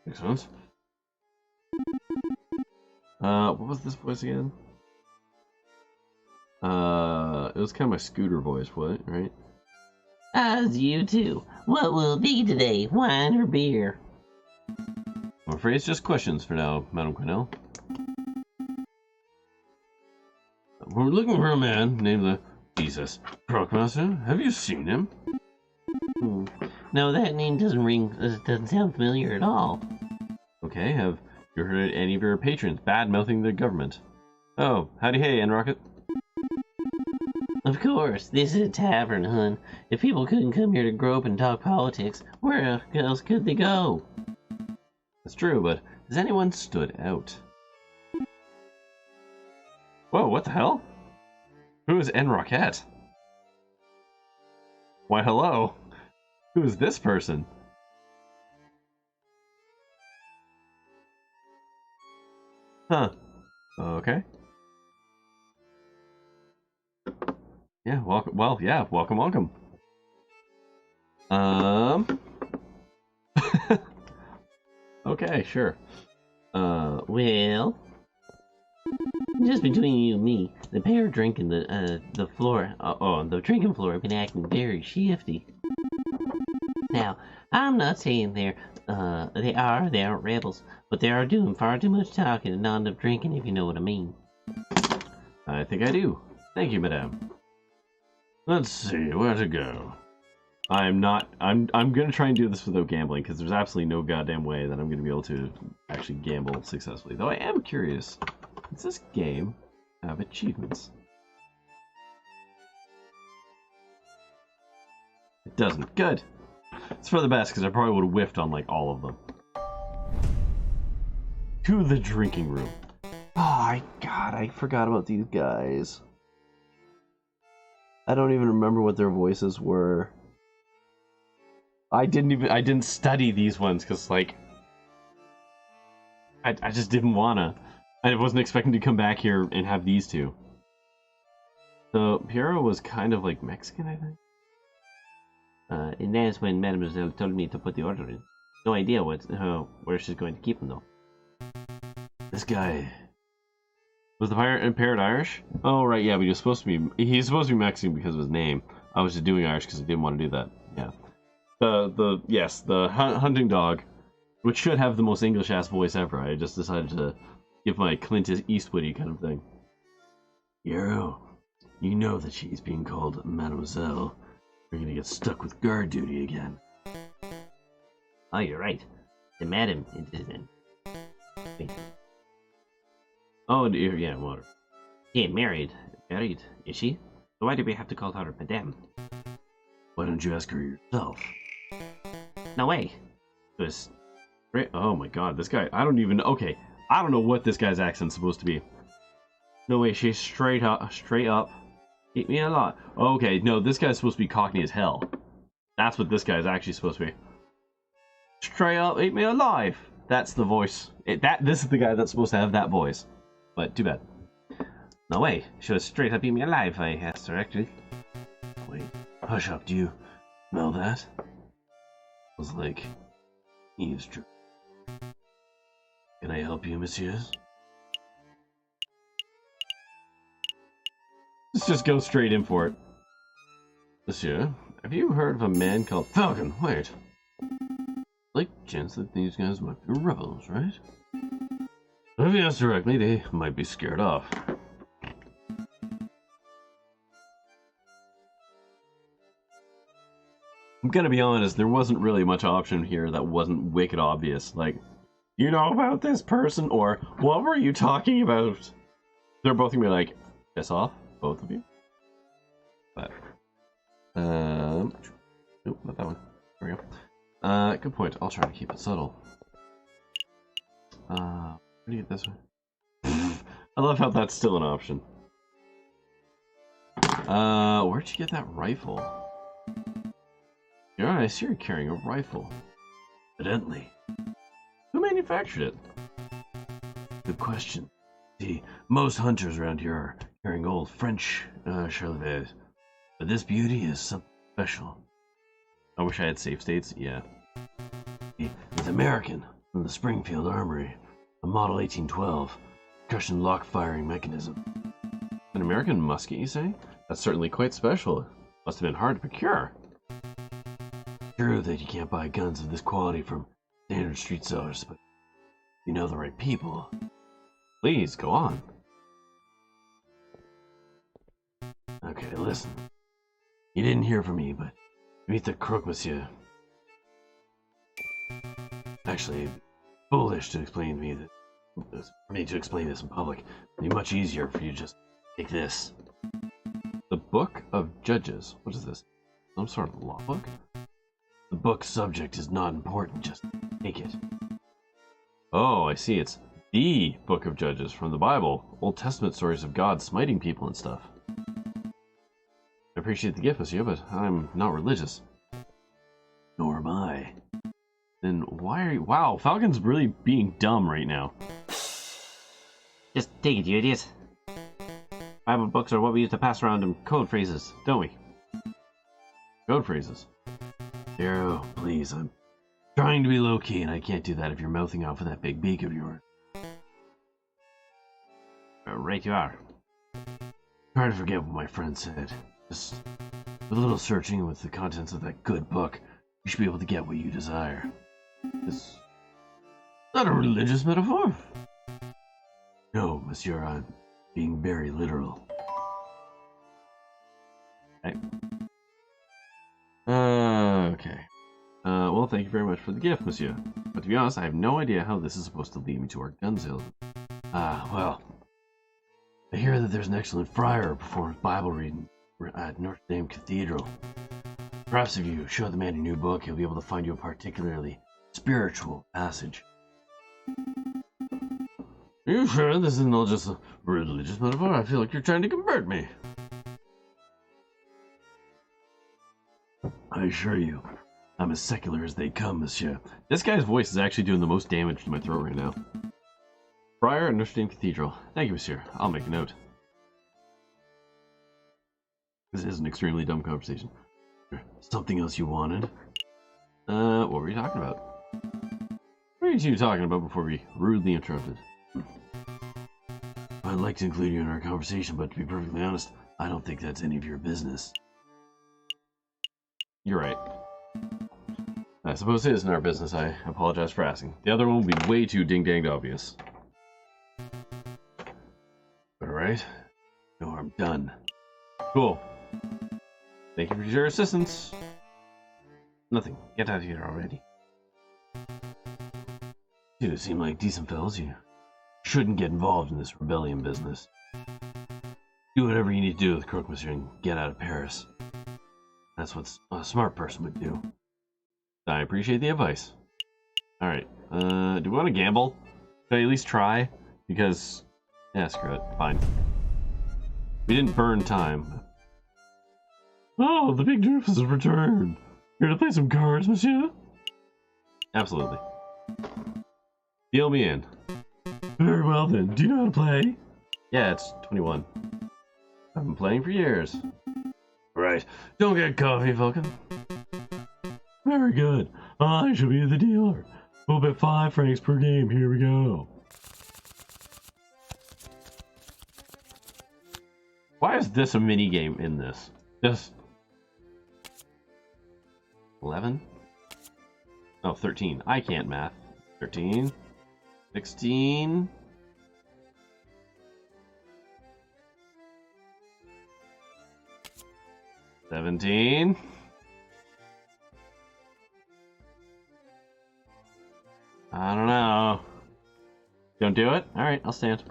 S1: makes sense. What was this voice again? It was kind of my Scooter voice, right?
S5: How's you too? What will it be today? Wine or beer?
S1: I'm afraid it's just questions for now, Madame Quinnell. We're looking for a man named the Jesus Frogmaster. Have you seen him?
S5: No, that name doesn't sound familiar at all.
S1: Okay, have you heard any of your patrons bad-mouthing the government? Oh, howdy hey, N-Rocket.
S5: Of course, this is a tavern, hun. If people couldn't come here to grope and talk politics, where else could they go?
S1: That's true, but has anyone stood out? Whoa, what the hell? Who is N-Rocket? Why, hello. Who is this person? Huh. Okay. Yeah, welcome. Well, yeah, welcome. Okay, sure.
S5: Well, just between you and me, the pair drinking the drinking floor have been acting very shifty. Now, I'm not saying they aren't rebels, but they are doing far too much talking and not enough drinking, if you know what I mean.
S1: I think I do. Thank you, madame.
S4: Let's see, where to go?
S1: I'm gonna try and do this without gambling, because there's absolutely no goddamn way that I'm gonna be able to actually gamble successfully. Though I am curious, does this game have achievements? It doesn't. Good. It's for the best, because I probably would have whiffed on, like, all of them. To the drinking room. Oh, God, I forgot about these guys. I don't even remember what their voices were. I didn't study these ones, because, like, I just didn't wanna. I wasn't expecting to come back here and have these two. So, Piero was kind of, like, Mexican, I think?
S5: And that's when Mademoiselle told me to put the order in. No idea where she's going to keep them, though.
S1: This guy... Was the pirate impaired Irish? Oh, right, yeah, but he's supposed to be Mexican because of his name. I was just doing Irish because I didn't want to do that. Yeah. The hunting dog, which should have the most English-ass voice ever. I just decided to give my Clint Eastwoody kind of thing. Yarrow, you know that she's being called Mademoiselle. You're gonna get stuck with guard duty again.
S5: Oh, you're right. The madam is in. Wait.
S1: Oh, yeah, water.
S5: Yeah, married, is she? So why do we have to call her madame?
S1: Why don't you ask her yourself?
S5: No way.
S1: Oh my god, this guy, I don't know what this guy's accent's supposed to be. No way, she's straight up, eat me a lot. Okay, no, this guy's supposed to be cockney as hell. That's what this guy's actually supposed to be. Straight up, eat me alive. That's the voice. This is the guy that's supposed to have that voice. But too bad.
S3: No way. She would straight up eat me alive if I asked her, actually.
S4: Wait, hush up, do you smell that? It was like eavesdropping. Can I help you, monsieur?
S1: Let's just go straight in for it.
S4: Monsieur, have you heard of a man called Falcon? Wait. Like chance that these guys might be rebels, right? If you ask directly, they might be scared off.
S1: I'm gonna be honest, there wasn't really much option here that wasn't wicked obvious. Like, you know about this person, or what were you talking about? They're both gonna be like, piss off, both of you. But, nope, not that one. There we go. Good point. I'll try to keep it subtle. Where do you get this one? I love how that's still an option. Where'd you get that rifle? Yeah, I see you're carrying a rifle.
S4: Evidently.
S1: Who manufactured it?
S4: Good question. See, most hunters around here are carrying old French charlevets, but this beauty is something special.
S1: I wish I had safe states. Yeah.
S4: It's American, from the Springfield Armory, a Model 1812, cushion lock firing mechanism.
S1: An American musket, you say? That's certainly quite special. Must have been hard to procure.
S4: True that you can't buy guns of this quality from standard street sellers, but you know the right people.
S1: Please, go on.
S4: Okay, listen. You didn't hear from me, but meet the crook, monsieur. Actually, it'd be foolish to explain to me that for me to explain this in public. It'd be much easier for you to just take this.
S1: The Book of Judges. What is this? Some sort of law book?
S4: The book's subject is not important, just take it.
S1: Oh, I see. It's the Book of Judges from the Bible. Old Testament stories of God smiting people and stuff. I appreciate the gift, monsieur, but I'm not religious.
S4: Nor am I.
S1: Then why are you... Wow, Falcon's really being dumb right now.
S3: Just take it, you idiot. Bible books are what we use to pass around in code phrases, don't we?
S1: Code phrases.
S4: Darrow, please, I'm trying to be low-key, and I can't do that if you're mouthing off with that big beak of yours.
S3: Right you are.
S4: Try to forget what my friend said. Just with a little searching and with the contents of that good book, you should be able to get what you desire. Is that a religious metaphor? No, monsieur, I'm being very literal.
S1: Okay. Well, thank you very much for the gift, monsieur. But to be honest, I have no idea how this is supposed to lead me to our gun sales.
S4: Well, I hear that there's an excellent friar who performs Bible reading at Notre Dame Cathedral. Perhaps if you show the man your new book, he'll be able to find you a particularly spiritual passage. Are you sure this isn't all just a religious metaphor? I feel like you're trying to convert me. I assure you, I'm as secular as they come, monsieur.
S1: This guy's voice is actually doing the most damage to my throat right now. Friar at Notre Dame Cathedral. Thank you, monsieur. I'll make a note. This is an extremely dumb conversation.
S4: Something else you wanted?
S1: What were you talking about? What were you two talking about before we rudely interrupted?
S4: I'd like to include you in our conversation, but to be perfectly honest, I don't think that's any of your business.
S1: You're right. I suppose it isn't our business. I apologize for asking. The other one will be way too ding-danged obvious.
S4: Alright. No, I'm done.
S1: Cool. Thank you for your assistance.
S3: Nothing. Get out of here already.
S4: You seem like decent fellows. You shouldn't get involved in this rebellion business. Do whatever you need to do with Crook, monsieur, and get out of Paris. That's what a smart person would do.
S1: I appreciate the advice. Alright, do we want to gamble? Should I at least try? Because, yeah, screw it. Fine. We didn't burn time.
S4: Oh, the big doofus has returned. Here to play some cards, monsieur?
S1: Yeah, it's 21. I've been playing for years.
S4: Right. Don't get coffee, Falcon. Very good. I shall be the dealer. We'll bet 5 francs per game. Here we go.
S1: Why is this a mini game in this? This 11? Oh, 13. I can't math. 13. 16. 17. I don't know. Don't do it? Alright, I'll stand.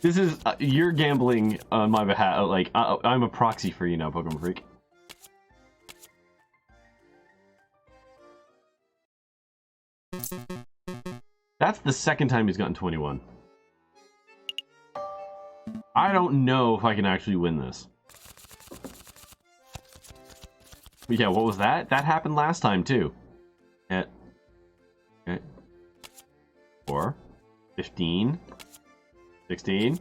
S1: This is, you're gambling on my behalf, like, I'm a proxy for you now, Pokemon Freak. That's the second time he's gotten 21. I don't know if I can actually win this. But yeah, what was that? That happened last time, too. At... Okay. 4. 15. 16.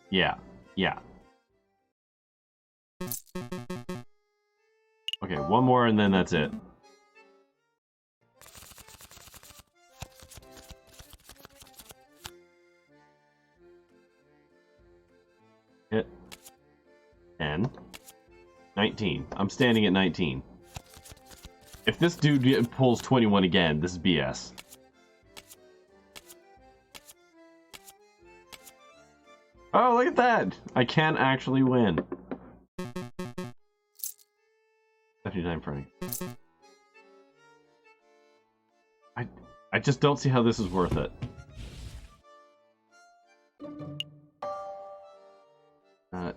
S1: Yeah. Yeah. Okay, one more and then that's it. Hit. 10. 19. I'm standing at 19. If this dude pulls 21 again, this is BS. Oh, look at that! I can actually win. 79 franc. I just don't see how this is worth it.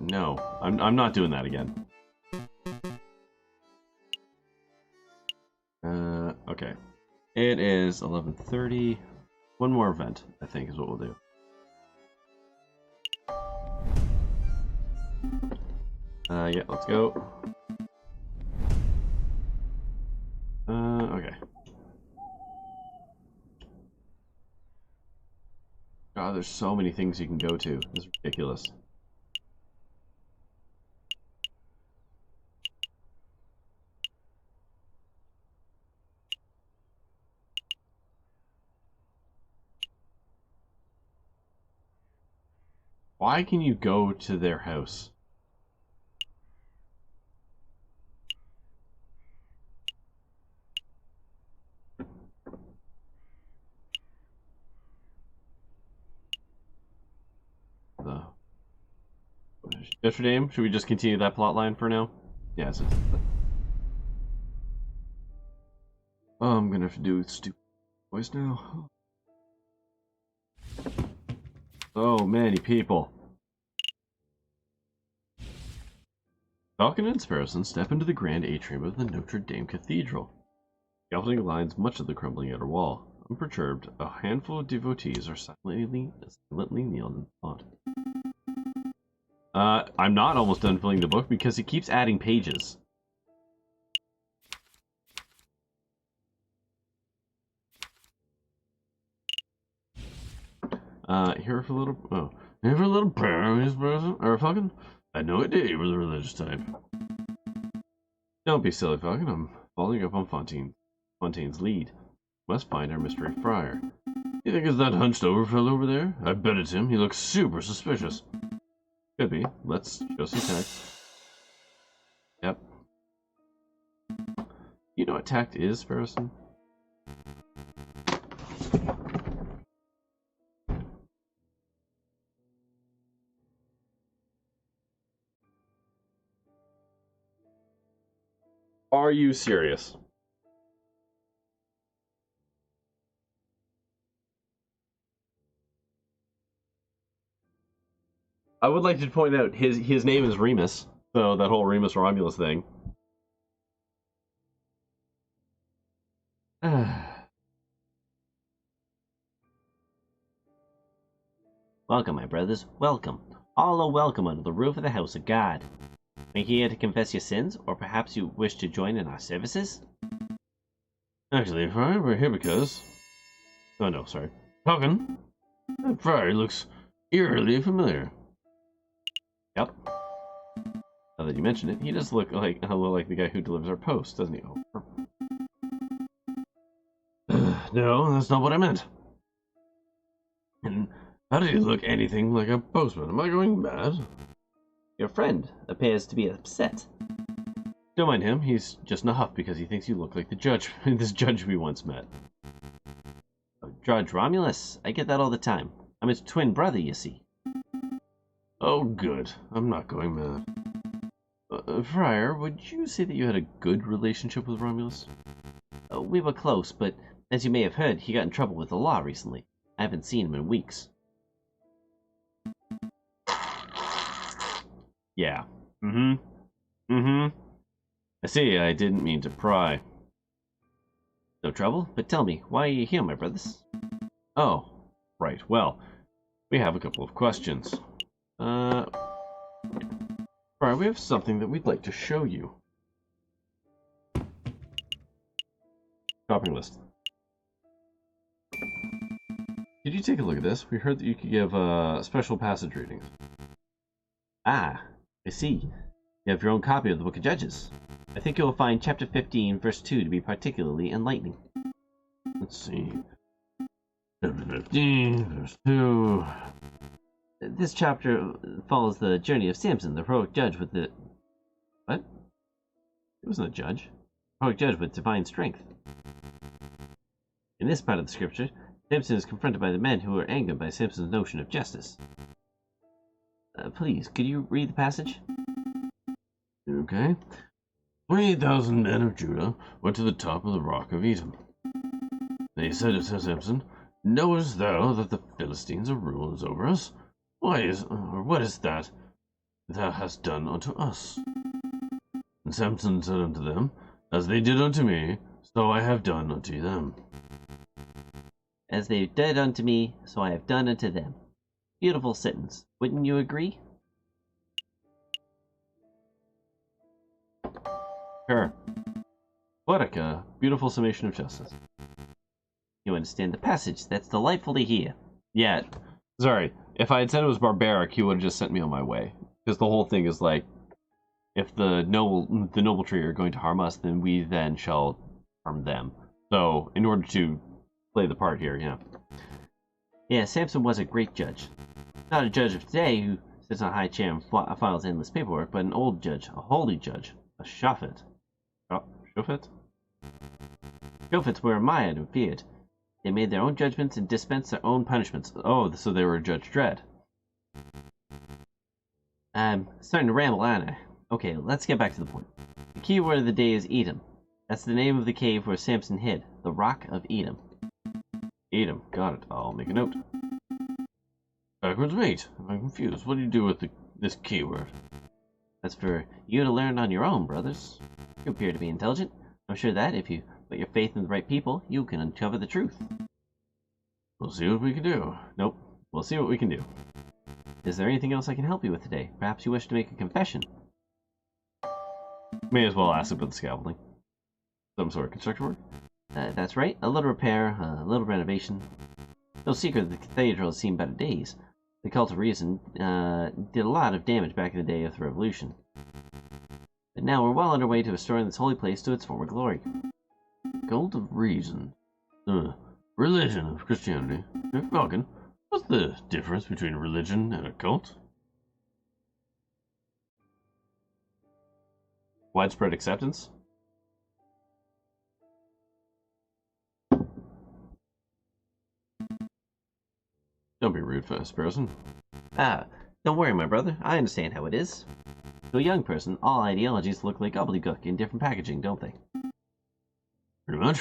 S1: No. I'm not doing that again. Okay. It is 11:30. One more event, I think, is what we'll do. Yeah, let's go. Okay. God, there's so many things you can go to. This is ridiculous. Why can you go to their house? Yesterday, should we just continue that plot line for now? Yes. Oh, I'm gonna have to do stupid voice now. So many people. Falcon and Sparrowson step into the grand atrium of the Notre Dame Cathedral. Scaffolding lines much of the crumbling outer wall. Unperturbed, a handful of devotees are silently kneeled in thought. I'm not almost done filling the book because it keeps adding pages. Here for a little prayer, Miss Person, or Falcon. I had no idea you were the religious type. Don't be silly, Falcon. I'm following up on Fontaine's lead. Must find our mystery friar. You think it's that hunched over fellow over there? I bet it's him. He looks super suspicious. Could be. Let's show some tact. Yep. You know what tact is, Sparrowson? Are you serious? I would like to point out his name is Remus, so that whole Remus Romulus thing.
S5: Welcome, my brothers, welcome. All are welcome under the roof of the house of God. Are you here to confess your sins, or perhaps you wish to join in our services?
S4: Actually, Friar, we're here because... Oh no, sorry. Falcon? That friar looks Eerily familiar.
S1: Yep. Now that you mention it, he does look like the guy who delivers our post, doesn't he?
S4: No, that's not what I meant.
S1: And how does he look anything like a postman? Am I going mad?
S5: Your friend appears to be upset.
S1: Don't mind him. He's just in a huff because he thinks you look like the judge, this judge we once met.
S5: Judge Romulus, I get that all the time. I'm his twin brother, you see.
S1: Oh, good. I'm not going mad. Friar, would you say that you had a good relationship with Romulus?
S5: We were close, but as you may have heard, he got in trouble with the law recently. I haven't seen him in weeks.
S1: Yeah. I see, I didn't mean to pry.
S5: No trouble, but tell me, why are you here, my brothers?
S1: Oh, right. Well, we have a couple of questions. Friar, we have something that we'd like to show you. Shopping list. Did you take a look at this? We heard that you could give special passage readings.
S5: Ah, I see. You have your own copy of the Book of Judges. I think you will find chapter 15, verse 2 to be particularly enlightening.
S1: Let's see. Chapter 15, verse 2.
S5: This chapter follows the journey of Samson, the heroic judge with the... What?
S1: He wasn't a judge.
S5: Heroic judge with divine strength. In this part of the scripture, Samson is confronted by the men who are angered by Samson's notion of justice. Please, could you read the passage?
S1: Okay. 28,000 men of Judah went to the top of the rock of Edom. They said to Samson, Knowest thou that the Philistines are rulers over us? What is that thou hast done unto us? And Samson said unto them, As they did unto me, so I have done unto them.
S5: As they did unto me, so I have done unto them. Beautiful sentence. Wouldn't you agree?
S1: Sure. What a beautiful summation of justice.
S5: You understand the passage. That's delightful to hear.
S1: Yeah. Sorry. If I had said it was barbaric, he would have just sent me on my way. Because the whole thing is like, if the noble tree are going to harm us, then we then shall harm them. So, in order to play the part here, yeah.
S5: Yeah, Samson was a great judge. Not a judge of today who sits on a high chair and files endless paperwork, but an old judge, a holy judge, a shofet.
S1: Oh, shofet?
S5: Shofets were admired and feared. They made their own judgments and dispensed their own punishments.
S1: Oh, so they were Judge Dredd.
S5: I'm starting to ramble, aren't I? Okay, let's get back to the point. The key word of the day is Edom. That's the name of the cave where Samson hid, the Rock of Edom.
S1: Edom, got it. I'll make a note. Backwards, mate. I'm confused. What do you do with this keyword?
S5: That's for you to learn on your own, brothers. You appear to be intelligent. I'm sure that if you put your faith in the right people, you can uncover the truth.
S1: We'll see what we can do. Nope. We'll see what we can do.
S5: Is there anything else I can help you with today? Perhaps you wish to make a confession.
S1: May as well ask about the scaffolding. Some sort of construction work?
S5: That's right. A little repair, a little renovation. No secret that the cathedral has seen better days. The Cult of Reason did a lot of damage back in the day of the Revolution. But now we're well on our way to restoring this holy place to its former glory.
S1: Cult of Reason. Religion of Christianity. Falcon, what's the difference between religion and a cult? Widespread acceptance? Don't be rude, fast person.
S5: Don't worry, my brother. I understand how it is. To a young person, all ideologies look like gobbledygook in different packaging, don't they?
S1: Pretty much.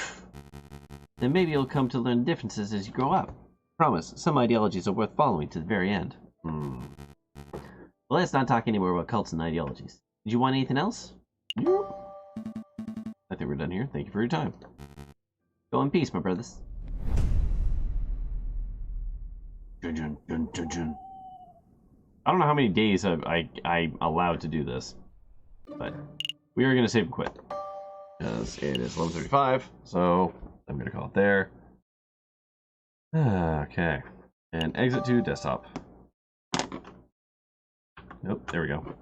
S5: Then maybe you'll come to learn the differences as you grow up. Promise, some ideologies are worth following to the very end. Well, let's not talk anymore about cults and ideologies. Did you want anything else?
S1: Yep. I think we're done here. Thank you for your time.
S5: Go in peace, my brothers.
S1: Dun, dun, dun, dun. I don't know how many days I'm allowed to do this, but we are going to save and quit. Because it is 11:35, so I'm going to call it there. Okay. And exit to desktop. Nope, there we go.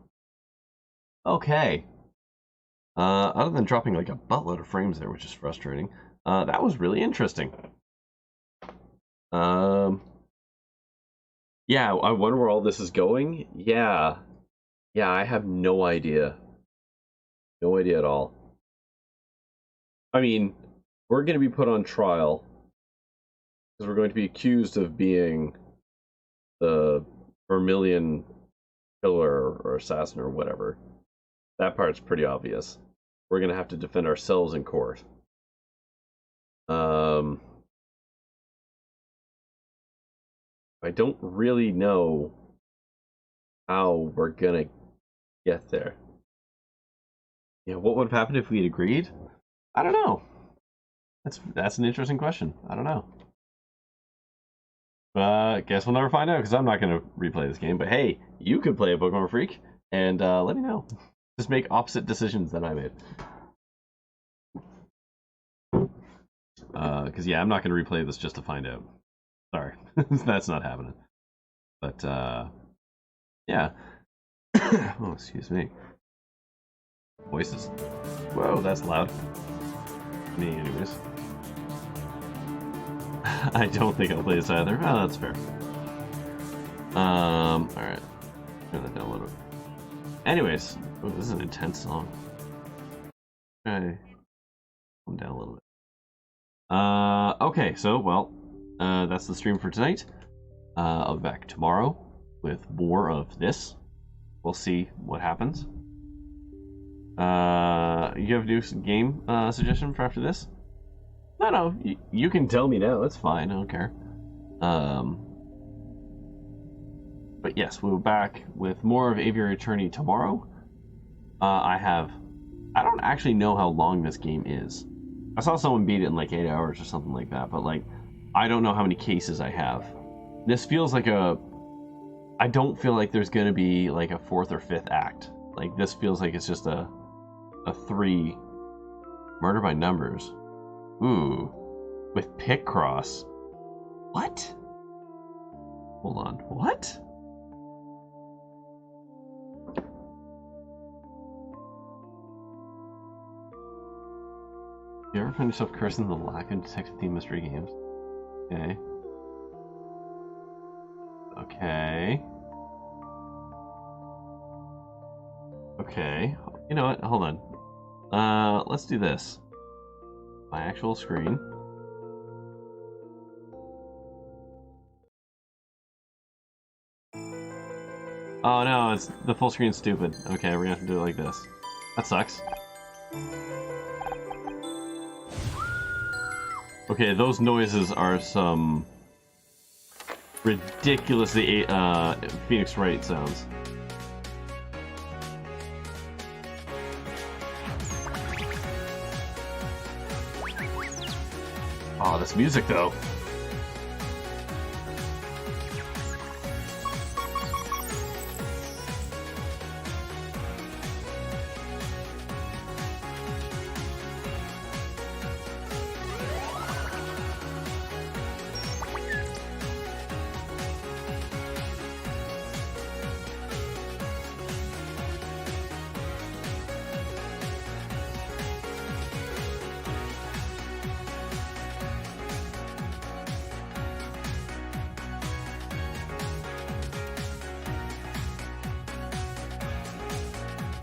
S1: Okay. Other than dropping like a buttload of frames there, which is frustrating, that was really interesting. Yeah, I wonder where all this is going. Yeah, I have no idea. No idea at all. I mean, we're going to be put on trial because we're going to be accused of being the Vermilion killer or assassin or whatever. That part's pretty obvious. We're going to have to defend ourselves in court. I don't really know how we're gonna get there. Yeah, what would have happened if we had agreed? I don't know. That's an interesting question. I don't know. But guess we'll never find out because I'm not gonna replay this game. But hey, you could play a Pokemon Freak and let me know. Just make opposite decisions that I made. Because yeah, I'm not gonna replay this just to find out. Sorry, that's not happening. But yeah. Oh, excuse me. Voices. Whoa, that's loud. Me, anyways. I don't think I'll play this either. Oh, that's fair. Alright. Turn that down a little bit. Anyways. Oh, this is an intense song. Okay. Calm down a little bit. Okay, so, well, that's the stream for tonight. I'll be back tomorrow with more of this. We'll see what happens. You have a new game suggestion for after this? No, you can tell me now. That's fine. I don't care. But yes, we'll be back with more of Aviary Attorney tomorrow. I don't actually know how long this game is. I saw someone beat it in like 8 hours or something like that, but like, I don't know how many cases I have. This feels like I don't feel like there's gonna be like a 4th or 5th act. Like, this feels like it's just a 3 murder by numbers. Ooh, with Picross. What? Hold on, what? You ever find yourself cursing the lack of detective theme mystery games? Okay. Okay. Okay. You know what? Hold on. Let's do this. My actual screen. Oh no, it's the full screen's stupid. Okay, we're gonna have to do it like this. That sucks. Okay, those noises are some ridiculously Phoneix Wrightly sounds. Oh, this music though.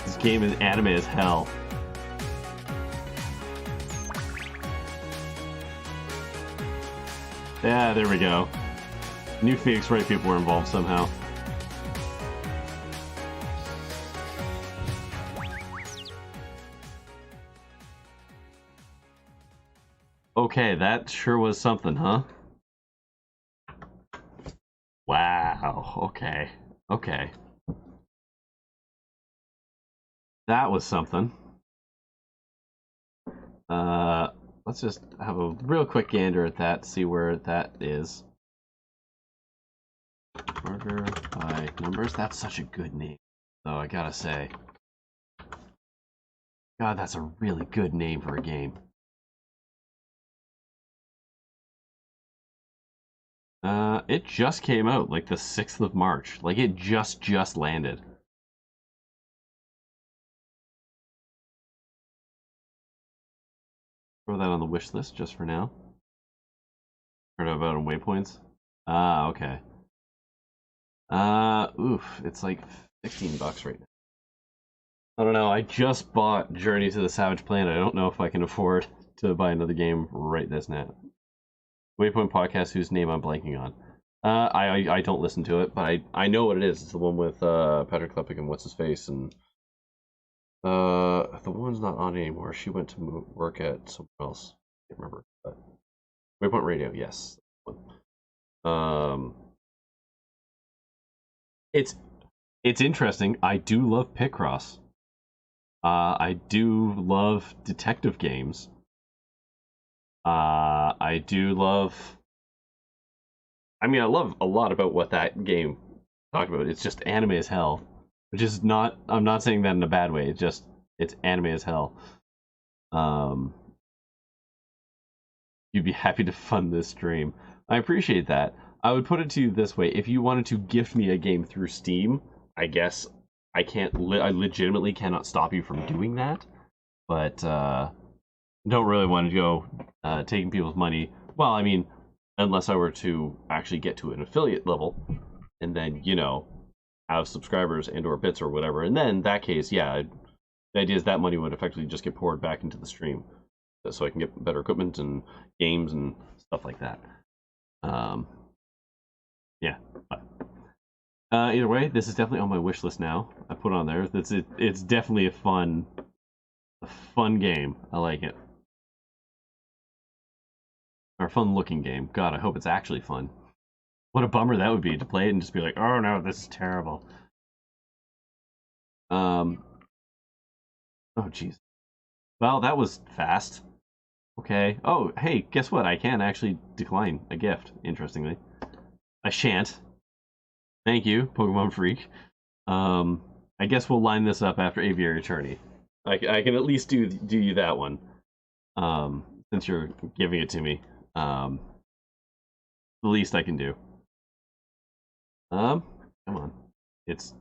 S1: This game is anime as hell. Yeah, there we go. New Phoneix Wrightly people were involved somehow. Okay, that sure was something, huh? Wow, okay. Okay. That was something. Let's just have a real quick gander at that, see where that is. Murder by Numbers. That's such a good name, though, I gotta say. God, that's a really good name for a game. It just came out, like the 6th of March. Like, it just landed.
S3: Throw that on the wish list just for now. Heard about on waypoints. Ah, okay. Oof, it's like $16 right now. I don't know. I just bought Journey to the Savage Planet. I don't know if I can afford to buy another game right this now. Waypoint podcast, whose name I'm blanking on. I don't listen to it, but I know what it is. It's the one with Patrick Klepek and what's his face, and the one's not on anymore. She went to work at somewhere else. I can't remember. But Waypoint Radio, yes. It's interesting. I do love Picross. I do love detective games. I do love. I mean, I love a lot about what that game talked about. It's just anime as hell, which is not. I'm not saying that in a bad way. It's anime as hell. You'd be happy to fund this stream. I appreciate that. I would put it to you this way: if you wanted to gift me a game through Steam, I guess I can't. I legitimately cannot stop you from doing that. But don't really want to go taking people's money. Well, I mean, unless I were to actually get to an affiliate level, and then have subscribers and or bits or whatever, and then in that case, yeah, the idea is that money would effectively just get poured back into the stream, so I can get better equipment and games and stuff like that. Yeah. But, either way, this is definitely on my wish list now. I put it on there. It's definitely a fun game. I like it. Or fun looking game. God, I hope it's actually fun. What a bummer that would be to play it and just be like, oh no, this is terrible. Oh jeez. Well, that was fast. Okay. Oh, hey, guess what? I can actually decline a gift, interestingly. I shan't. Thank you, Pokemon Freak. I guess we'll line this up after Aviary Attorney. I can at least do you that one. Since you're giving it to me. The least I can do. Come on. It's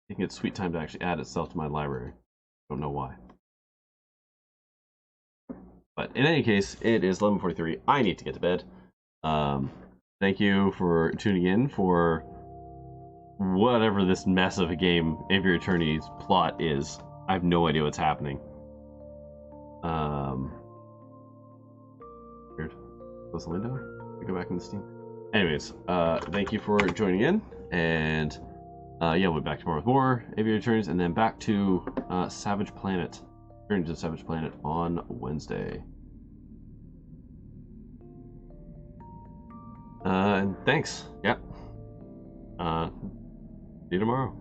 S3: taking its sweet time to actually add itself to my library. Don't know why. But in any case, it is 11:43. I need to get to bed. Thank you for tuning in for whatever this mess of a game Aviary Attorney's plot is. I have no idea what's happening. Weird. Close the window. Go back into Steam. Anyways, thank you for joining in, and yeah, we'll be back tomorrow with more Aviary Attorneys, and then back to Savage Planet. Returning to Savage Planet on Wednesday. And thanks. Yep. See you tomorrow.